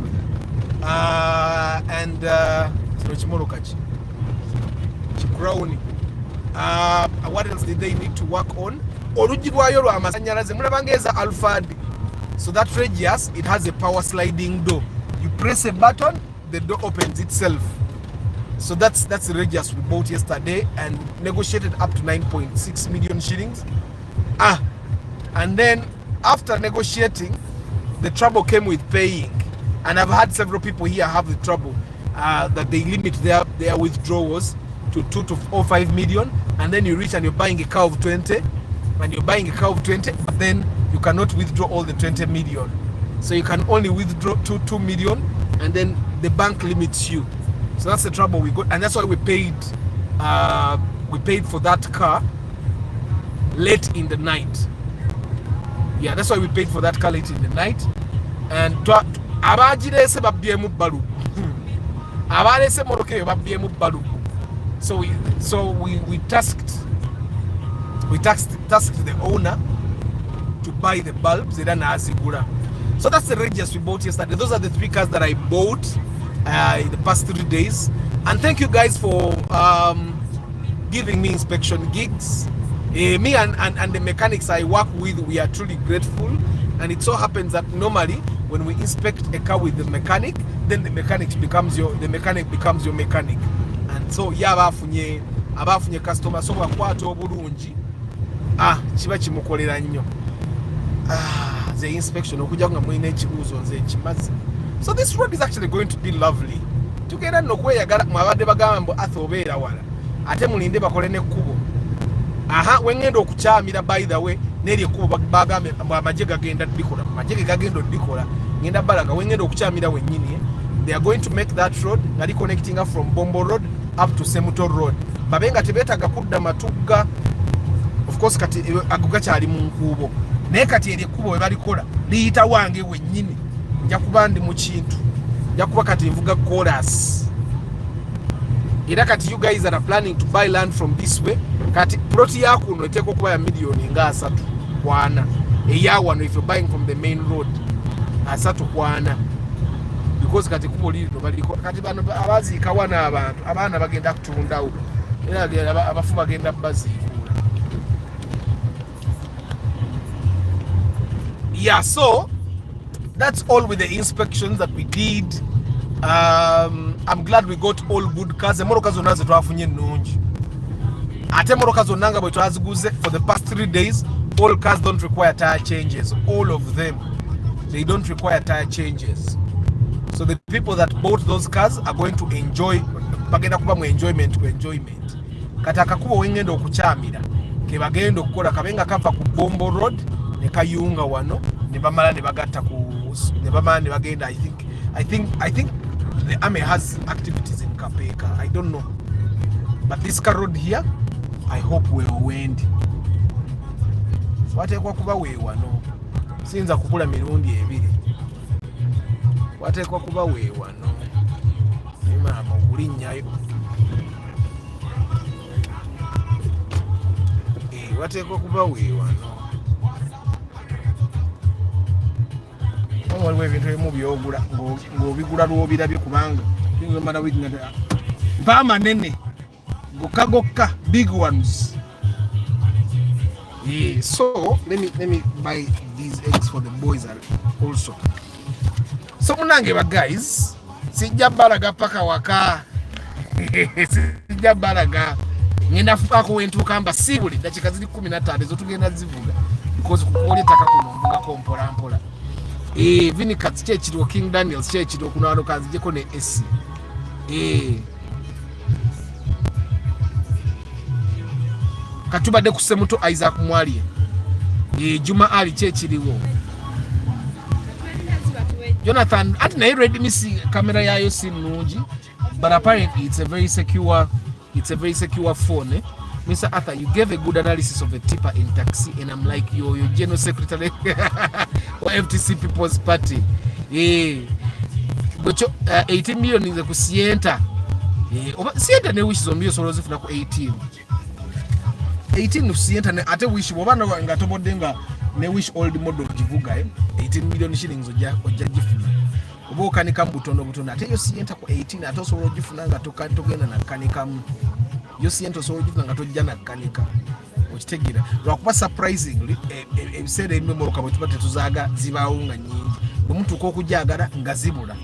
and what else did they need to work on? Olugi lwayo lwa masanyalaze mulabangeza Alphard. So that Ractis, it has a power sliding door. You press a button, the door opens itself. So that's the Ractis we bought yesterday and negotiated up to 9.6 million shillings. And then after negotiating, the trouble came with paying. And I've had several people here have the trouble that they limit their withdrawals to 2 to 5 million, and then you reach and you're buying a car of 20, and you're buying a car of 20, but then you cannot withdraw all the 20 million. So you can only withdraw 2 million, and then the bank limits you. So that's the trouble we got, and that's why we paid for that car late in the night. Yeah, that's why we paid for that car late in the night. And abajirese babyemu balu. Abalese moroke babyemu balu. So we tasked the owner to buy the bulbs. So that's the Ractis we bought yesterday. Those are the 3 cars that I bought in the past 3 days. And thank you guys for giving me inspection gigs. Me and the mechanics I work with, we are truly grateful. And it so happens that normally when we inspect a car with the mechanic, then the mechanic becomes your mechanic. And so abafunye customer so bakwata obulungi kiba kimukolera nnyo the inspection okujja nga mwine ekibuuzo nze kimaze. So this road is actually going to be lovely. Tugenda nno kweyagala mwabadde bagamba mbu obeera wala ate mulinde bakole n'ekkubo. Wengenda okukyamira by the way n'eryo ekkubo bagambe amagye gagenda ddikola amagye gagenda oddikola ngenda balaga wengenda okukyamira wennyini. They are going to make that road nga connecting up from Bombo Road up to Semuto Road. Babenga tebetaga kudda matugga. Of course kati aguga kyali mu nkuubo. Naye kati eri ekkubo we balikola liyita wange wennyini. Nja kuba ndi mu kintu. Nja kuba kati nvuga chorus. Era kati you guys are planning to buy land from this way. Kati ploti yaku no eteko kuba ya milioni nga 3 kwana. Eyawa no if you're buying from the main road. 3 kwana. Because kati kubo lino baliko kati bano abaziika wana abantu abaana bagenda kutundawo era abafu bagenda baziikula. Yeah, so that's all with the inspections that we did I'm glad we got all good cars. Emoroka zonna ze twafunye nnungi. Ate emoroka zonna nga bwe twaziguze for the past 3 days, all cars don't require tire changes. All of them, they don't require tire changes. So the people that bought those cars are going to enjoy. Bagenda kuba mu enjoyment. Kati akakubo wengenda okukyamira ke bagenda okukola kabenga kava ku Bombo Road ne kayunga wano ne bamala ne bagatta ku ne bamala ne bagenda. I think the army has activities in Kapeka. I don't know, but this car road here, I hope we will win. Watekwa kuba we wano sinza kukula mirundi ebiri. Watekwa kuba we wano mama okulinnyayo. Watekwa kuba we wano. Waliwo ebintu ebimu byogula ng'obigula lw'obirabye kubanga mala mpa manene gokka big ones. Yeah, so let me buy these eggs for the boys also. So munange ba guys, sijja balaga paka waka. Sijja balaga ngenda fako wentuka mba sibuli dakika zili 15 ezo tugenda zivuga because kukolye taka kunomvuga kompola mpola. Vinikat chechiro King Daniels chechiro kuna wano kazijeko ne AC. Katubadde kusemuto Isaac Mwaliye. Juma Ali chechiriwo. Jonathan, ati na ready misi camera yayo si nungi, but apparently it's a very secure phone. Mr. Arthur, you gave a good analysis of a tipper in taxi, and I'm like, your general secretary or FTC People's Party. But 18 million is a Sienta. Sienta ne wish on you so if na 18 Sienta ate wish wabana ngatobo denga ne wish old model jivuga 18 million shillings oja jifuna. Obo kanika butono ate yo Sienta ko 18 ate so jifuna nga togenda na kanika yo Sienta so jifuna nga tojja na kanika. Okitegira lwakuba surprisingly ebiseera ebimemoroka bwe tuba tetuzaga zibaawo nga nyingi omuntu okujagala nga zibula.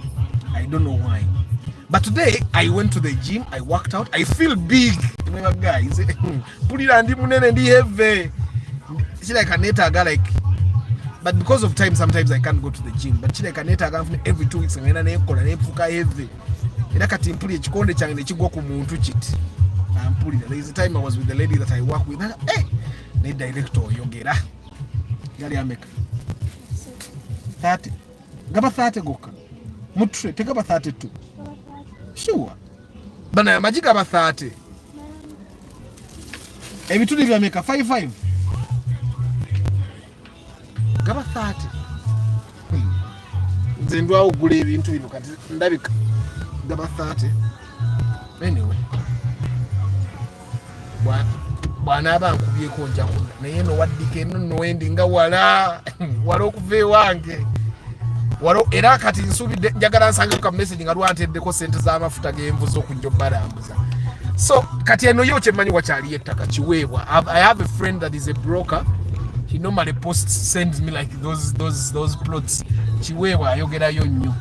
I don't know why, but today I went to the gym, I worked out, I feel big. Remember guys, pulira ndi munene ndi heavy, it's like anetaga like, but because of time sometimes I can't go to the gym, but like anetaga every 2 weeks ngenda nekola nefuka heavy era kati mpulira ekikonde kyange nekigwa ku muntu kiti. There is a time I was with the lady that I work with. Hey, the director yogera. Yali ameka 30. Gaba 30 goka. Mutre take about 32. Sure. Bana majiga ba 30. Ebitu bya meka 55. Gaba 30. Zendwa ugule ebintu bino kati ndabika. Gaba 30. Anyway. Bwana abankubyeko nja kuna naye no waddike nno wendi nga wala okuve wange walo era kati nsubidde njagala nsange ku message nga lwanteddeko sente z'amafuta g'envuzo okujja barambuza. So kati eno yo kyemanyi wakyali ettaka kiweebwa. I have a friend that is a broker. He normally sends me like those plots. Kiweebwa ayogerayo nnyo.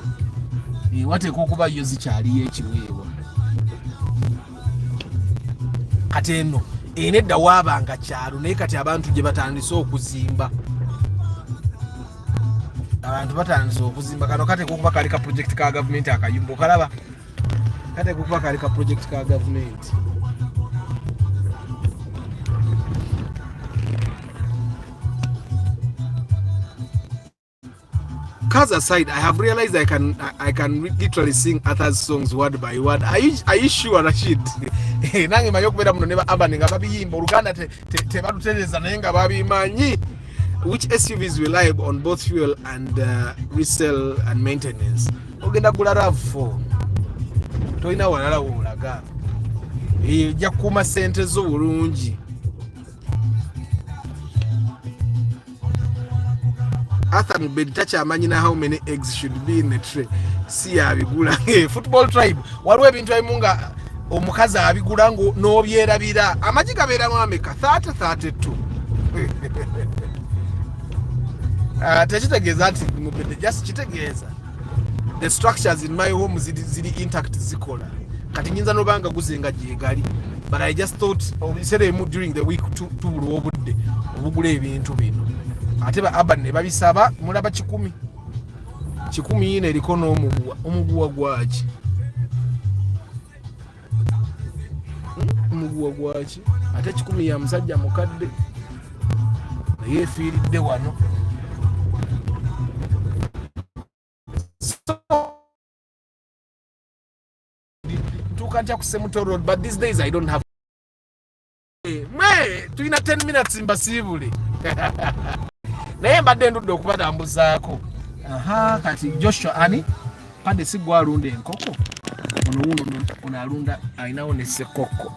Wateeka okuba yo zikyaliyo ekiweebwa. Kati eno enedda waabanga kyalo naye kati abantu gye batandise okuzimba. Abantu batandise okuzimba kano kate kuba kali ka project ka government akayumba kalaba kate kuba kali ka project ka government. Cause aside, I have realized I can literally sing Arthur's songs word by word. Are you sure, Rashid? Nange mayokubera muno neba abani nga babiyimba Uganda te balutereza naye nga babimanyi. Which SUV is reliable on both fuel and resale and maintenance? Ogenda gula RAV4. Toina walala wolaga. Ja kuma sente zo bulungi. Arthur Mubedi tacha amanyina how many eggs should be in the tray. Si abigula. Football tribe. Waliwo ebintu ebimunga omukazi abigula ngo n'obyerabira. Amagi gabeera mu ameka 32. Tekitegeeza nti Mubedi just kitegeeza. the structures in my home zili intact zikola kati nyinza nobanga guzenga jegali but I just thought during the week tubulwa obudde obugula ebintu bino ate ba urban ne babisaba mulaba 10 ine eriko n'omuguwa gwaki omuguwa gwaki ate 10 ya musajja mukadde naye efiiridde wano tukatya ku Semuto Road but these days I don't have tulina 10 minutes mbasiibule naye mbadde ndudde okubatambuzaako kati Joshua ani kade sigwa alunda enkoko ono alunda ayinawo ne ssekoko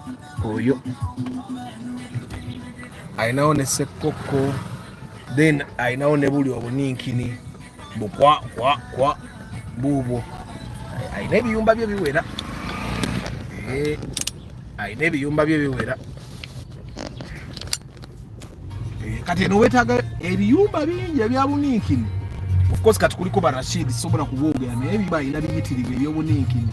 oyo ayinawo ne ssekoko then ayinawo ne buli obuninkini bukwa buubwo ayina ebiyumba bye biwera ayina ebiyumba bye biwera kati eno wetaaga ebiyumba bingi ebya buninkini of course kati kuliko ba Rashid sobola kuboogera naye biba ayina biyitirivu ebyobuninkini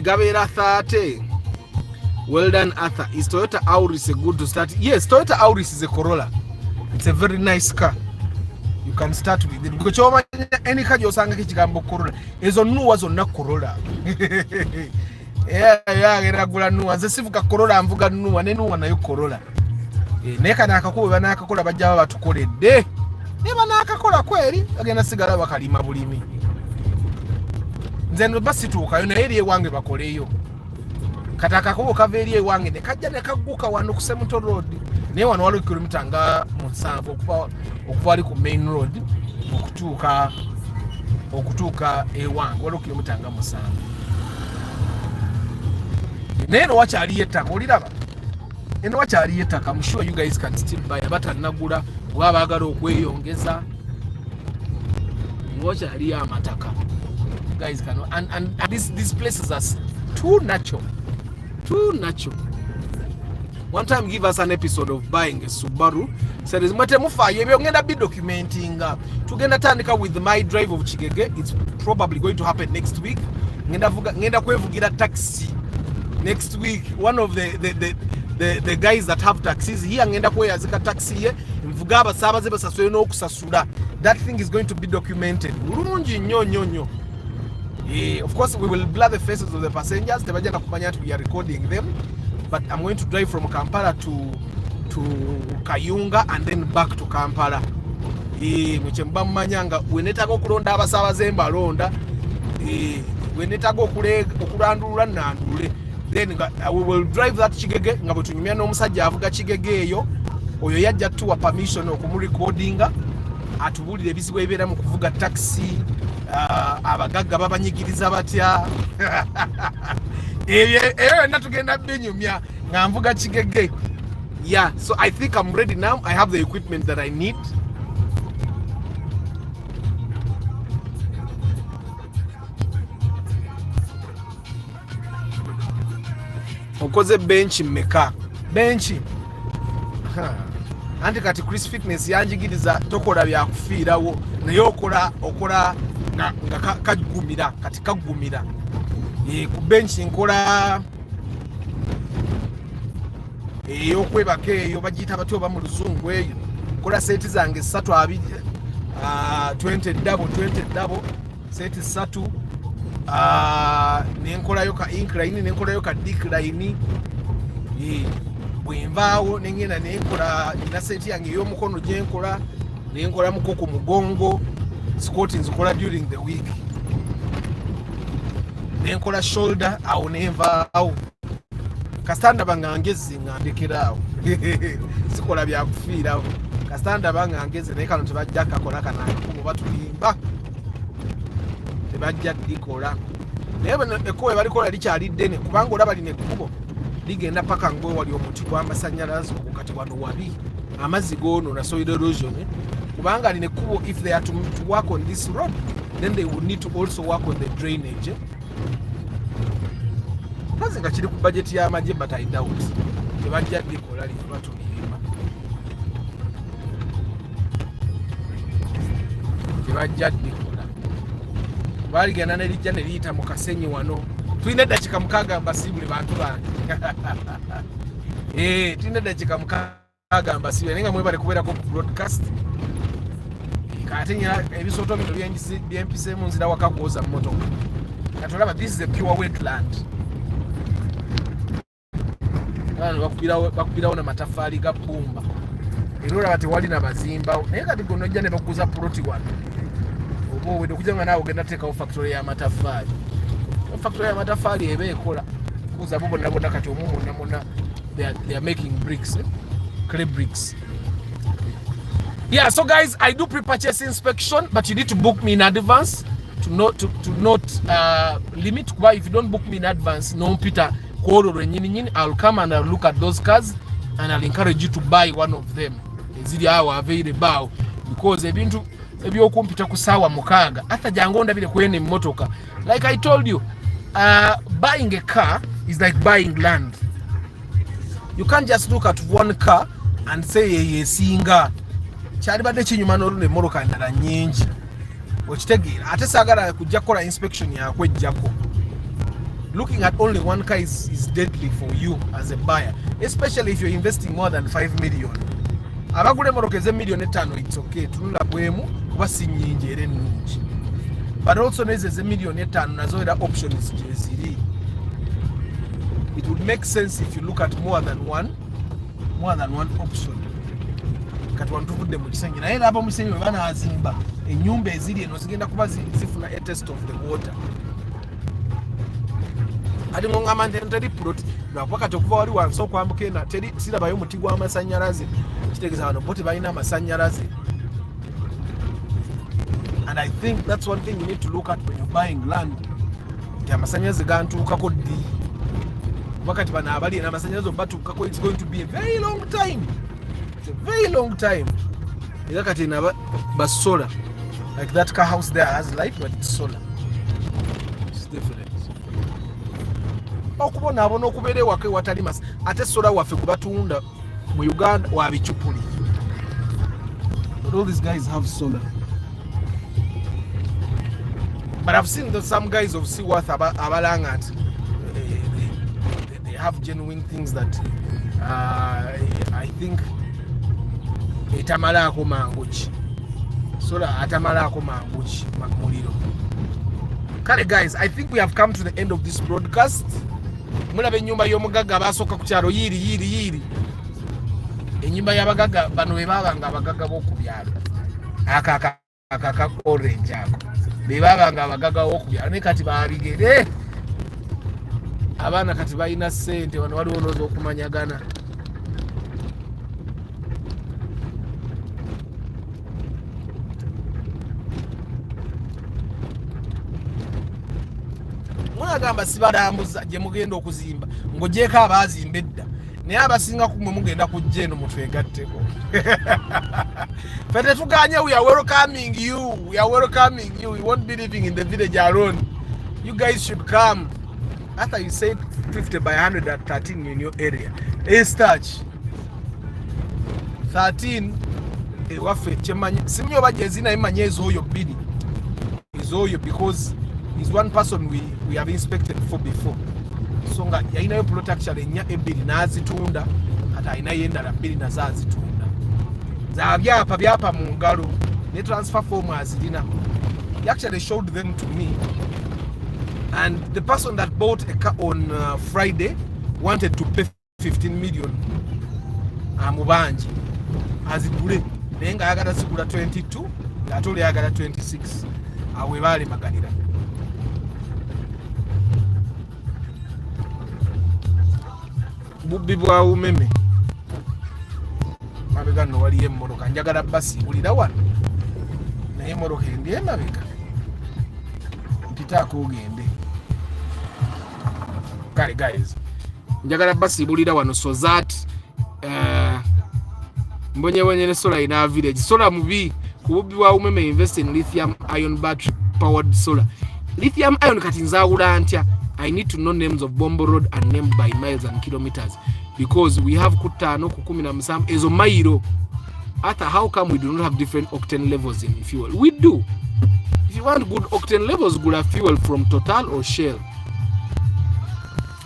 gabeera 30 well done Arthur. Is Toyota Auris a good to start? Yes, Toyota Auris is a Corolla. It's a very nice car. You can start with it because any car yosanga kigambo Corolla ezo nuwa zonna Corolla eragula nuwa nze sivuga Corolla mvuga nuwa ne nuwa nayo Corolla neka nakakuba banakakola bajja batukoledde ne banakakola kweri agenda sigala bakalima bulimi nze ndo basi tuukayo naye eri ewange bakoleyo kataka ko kava eri ewange ne kajja ne kaguka wano ku Semuto Road naye wano waliwo kilomita nga 7 okuva ali ku main road okutuuka ewange waliwo kilomita nga 7 naye no wakyali yettaka oliraba eno wakyali yettaka. I'm sure you guys can still buy abatanagula oba baagala okweyongeza wakyali amataka guys can and these places are too natural. One time give us an episode of buying a Subaru. So there's much more fire. We're going to be documenting tugenda tandika with my drive of Chigege. It's probably going to happen next week. Ngenda kwevugira taxi next week. One of the guys that have taxis here ngenda kweyazika taxi ye mvuga abasabaze basasule n'okusasula. That thing is going to be documented. Bulungi nnyo. Of course, we will blur the faces of the passengers. We are recording them, but I'm going to drive from Kampala to Kayunga and then back to Kampala. Muchemba manyanga wenetaga okulonda abasabaze mbalonda wenetaga okulandulula nandule. Then we will drive that Chigege nga bwetunyumya n'omusajja avuga Chigege eyo oyo yajja tuwa permission okumurecordinga atubulire ebizibu ebibeera mu kuvuga taxi. Abagagga babanyigiriza batya natugenda binyumya nga mvuga Chigege. Yeah, so I think I'm ready now. I have the equipment that I need. Okoze bench meka benchi anti kati Chris Fitness yanjigiriza tokola bya kufiirawo naye okola nga kagumira kati kagumira ku bench nkola okwebaka eyo bagiyita batyo ba mu luzungu eyo nkola seti zange 3 20 double seti 3 nenkolayo ka incline nenkolayo ka decline bwenvaawo nengenda nenkola na seti yange ey'omukono gyenkola nenkola mukoko mugongo squatting nzikola during the week nenkola shoulder awo nenvaawo kasitanda bangangezi ngandekerawo sikola byakufiirawo kasitanda bangangezi naye kano tebajja kakola kanankumu batulimba tebajja dikola naye ekkubo ebalikola likyali ddene kubanga olaba lino ekkubo ligenda paka ngwe wali omuti gw'amasannyalaze ogwo kati wano wabi amazzi goonoona soil erosion kubanga lino ekkubo if they are to work on this road then they would need to also work on the drainage. Kazi nga kiri ku budget y'amagye but I doubt tebajja dikola libatulima tebajja ddikola baligenda ne lijja ne liyita mu kasenyi wano tulina eddakiika 6 mbasiibule bantu bange tulina eddakiika 6 mbasiibule naye nga mwebale kubeerako ku broadcast kate nyina ebisooto bino byempiseemu nzira waka kuwoza mmotoka kati olaba this is a pure wetland bakubirawo n'amatafaali ga bbumba era olaba tewali nabazimbawo naye kati gonojja ne bakuguza puloti wano oba owedde okujja nga naawe ogenda teekawo factory y'amatafaali factory y'amatafaali eba ekola kuza bo bonna bonna kati omu monna they are making bricks clay bricks. Yeah, so guys, I do pre-purchase inspection, but you need to book me in advance to not limit. If you don't book me in advance, no Peter, I'll come and I'll look at those cars and I'll encourage you to buy one of them. Because ebyokumpita kusawa mukaga hata jangonda bile kwene mmotoka. Like I told you, buying a car is like buying land. You can't just look at one car and say yesinga kyali badde kinyuma n'olune mmotoka ndala nnyingi okitegeera ate saagala kujja kukola inspection yakwejjako. Looking at only one car is deadly for you as a buyer, especially if you're investing more than 5 million. Abagula emmotoka eze million 5 it's okay, tunula bwemu kuba si nnyingi era ennungi, but also nezo eze million 5 nazo era options gye ziri. It would make sense if you look at more than one option. Kati wantuvudde mu kisenyi naye abo musenyi we banaazimba ennyumba eziri eno zigenda kuba zifuna a test of the water. Ati ng'ongamba nti teri plot lwakuba kati okuva wali wansi okwambuka ena teri sirabayo omuti gw'amasannyalaze kitegeeza bano bo tebalina amasannyalaze. And I think that's one thing you need to look at when you're buying land. Nti amasannyalaze gantuukako ddi kuba kati bano abali ena amasannyalaze obatuukako it's going to be a very long time. A very long time. Era kati na ba solar, like that car house there has light but it's solar. It's different. Okubona abono okubere wake watali mas ate solar wafe kubatunda mu Uganda wa bichupuli. But all these guys have solar. But I've seen that some guys of Seaworth abalangat they have genuine things that I think etamalaako manguki sola atamalaako manguki muliro. Kale guys, I think we have come to the end of this broadcast. Mulaba ennyumba y'omugagga basooka ku kyalo yiri ennyumba y'abagagga bano be babanga abagagga b'oku byalo akaka orange ako be babanga abagagga b'oku byalo ne kati baabigere abaana kati balina ssente wano waliwo nooza okumanyagana. Mwagamba sibalambuza gye mugenda okuzimba ng'ogyeko abaazimba edda naye abasinga kumwe mugenda kujja eno mutwegatteko. Ffe tetuganye, we are welcoming you. We won't be living in the village alone. You guys should come. After you said 50 by 100 at 13 in your area, Estach 13 ewaffe kyemanyi simanyi oba gyezina emanyi ez'oyo bbiri ez'oyo because is one person we have inspected for before. So nga yalinayo plot actually ennya ebbiri n'azitunda ate alinayo endala bbiri nazo azitunda za byapa mu ngalo ne transfer form azirina. He actually showed them to me, and the person that bought a car on Friday wanted to pay 15 million amubanji azigule naye nga ayagala zigula 22 ate oli ayagala 26 awe baale maganira. Bubbi bwa umeme mabega no wali emmoroka njagala basi bulira wano naye emmoroka endi emabega mpitaako ogende. Kale guys, njagala basi bulira wano so that mbonyebonye ne solar in our village. Solar mubi ku bubbi bwa umeme invest in lithium ion battery powered solar. Lithium ion kati nzaawula ntya? I need to know names of Bombo Road and named by miles and kilometers, because we have kutano ku 17 ezo mailo Arthur, how come we do not have different octane levels in fuel? We do. If you want good octane levels, good fuel from Total or Shell.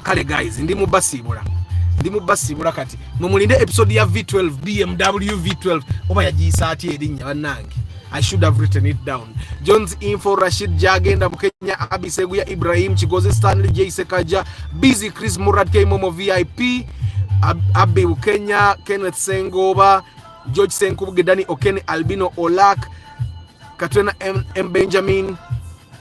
Kale guys, ndi mubasibula kati. Mumulinde episode ya V12, BMW V12. Oba yagiyisa ati erinnya bannange. I should have written it down. Jones Info, Rashid Jagenda Bukenya, Abiseguya Ibrahim, Chigoze Stanley, J Sekaja, Busy Chris Murad K Momo VIP, Abi Bukenya, Kenneth Sengoba, George Senkubuge, Dani Okene, Albino Olak, Katrina M Benjamin,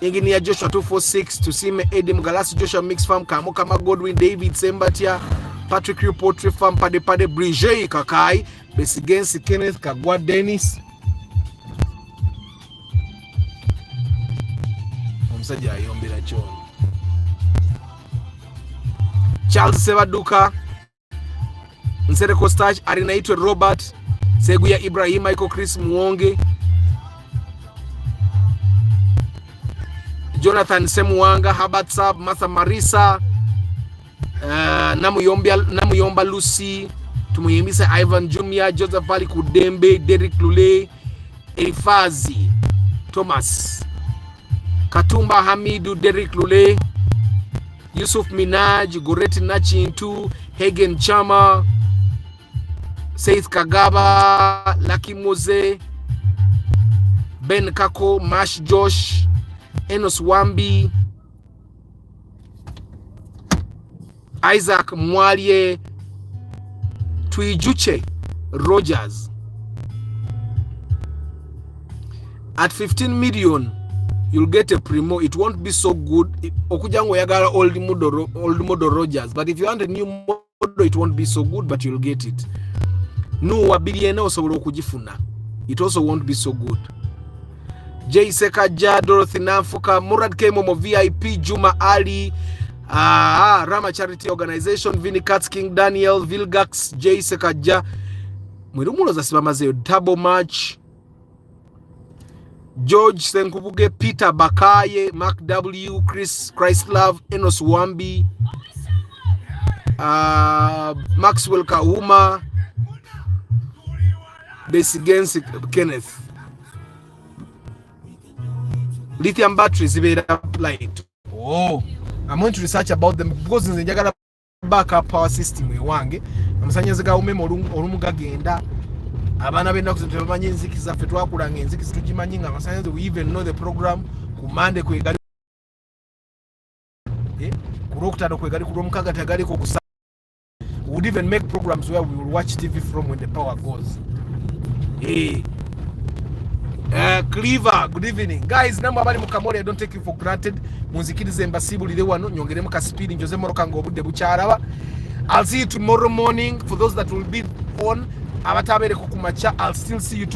Engineer Joshua 246, Tusime Edim Galasi, Joshua Mix Farm, Kamokama Godwin, David Sembatia, Patrick Rio Poultry Farm, Pade Bridget Kakai, Besigensi Kenneth Kagwa Dennis, Omusajja ayombera kyoni, Charles Sebaduka, Nsere Kostage, Arinaitwe Robert, Seguya Ibrahim, Michael Chris Mwonge, Jonathan Semuanga, Habat Sab, Martha Marisa, Namuyomba Lucy, Tumuyembisa Ivan Jumia, Joseph Vali Kudembe, Derek Lule, Elifazi Thomas, Katumba Hamidu, Derek Lule, Yusuf Minaj, Goreti Nachintu, Hagen Chama, Seith Kagaba, Lucky Mose, Ben Kako, Mash Josh, Enos Wambi, Isaac Mwalie, Tuijuche Rogers. At 15 million, you'll get a Primo. It won't be so good. Okujango yagala old model Rogers. But if you want a new model, it won't be so good, but you'll get it. No wabiliyena osobola okugifuna. It also won't be so good. J Sekaja, Dorothy Nafuka, Murad K Momo VIP, Juma Ali, Rama Charity Organization, Vinny Katz, King Daniel, Vilgax, J Sekaja, Mwirumulo za simamaze, Tabo Match, George Senkubuge, Peter Bakaye, Mark W, Chris Christlove, Enos Wambi, Maxwell Kauma, Besigensi Kenneth. Lithium batteries applied. Oh, I'm going to research about them because in the backup power system we wange. Amasanyalaze ga umeme olumugagenda. Abana benda kuzitemanya enziki zaffe twakulanga enziki situgimanyi nga amasanyalaze we even know the program kumande kwegali. Kurokutano kwegali kulomukaga tagali ko kusa. We would even make programs where we will watch TV from when the power goes. Cleaver, good evening. Guys, namba bali mukamori, I don't take you for granted. Munzikirize mbasibulire wano nyongere muka speed njoze moroka ngo budde bukyaraba. I'll see you tomorrow morning. For those that will be on abatabere kukumacha, I'll still see you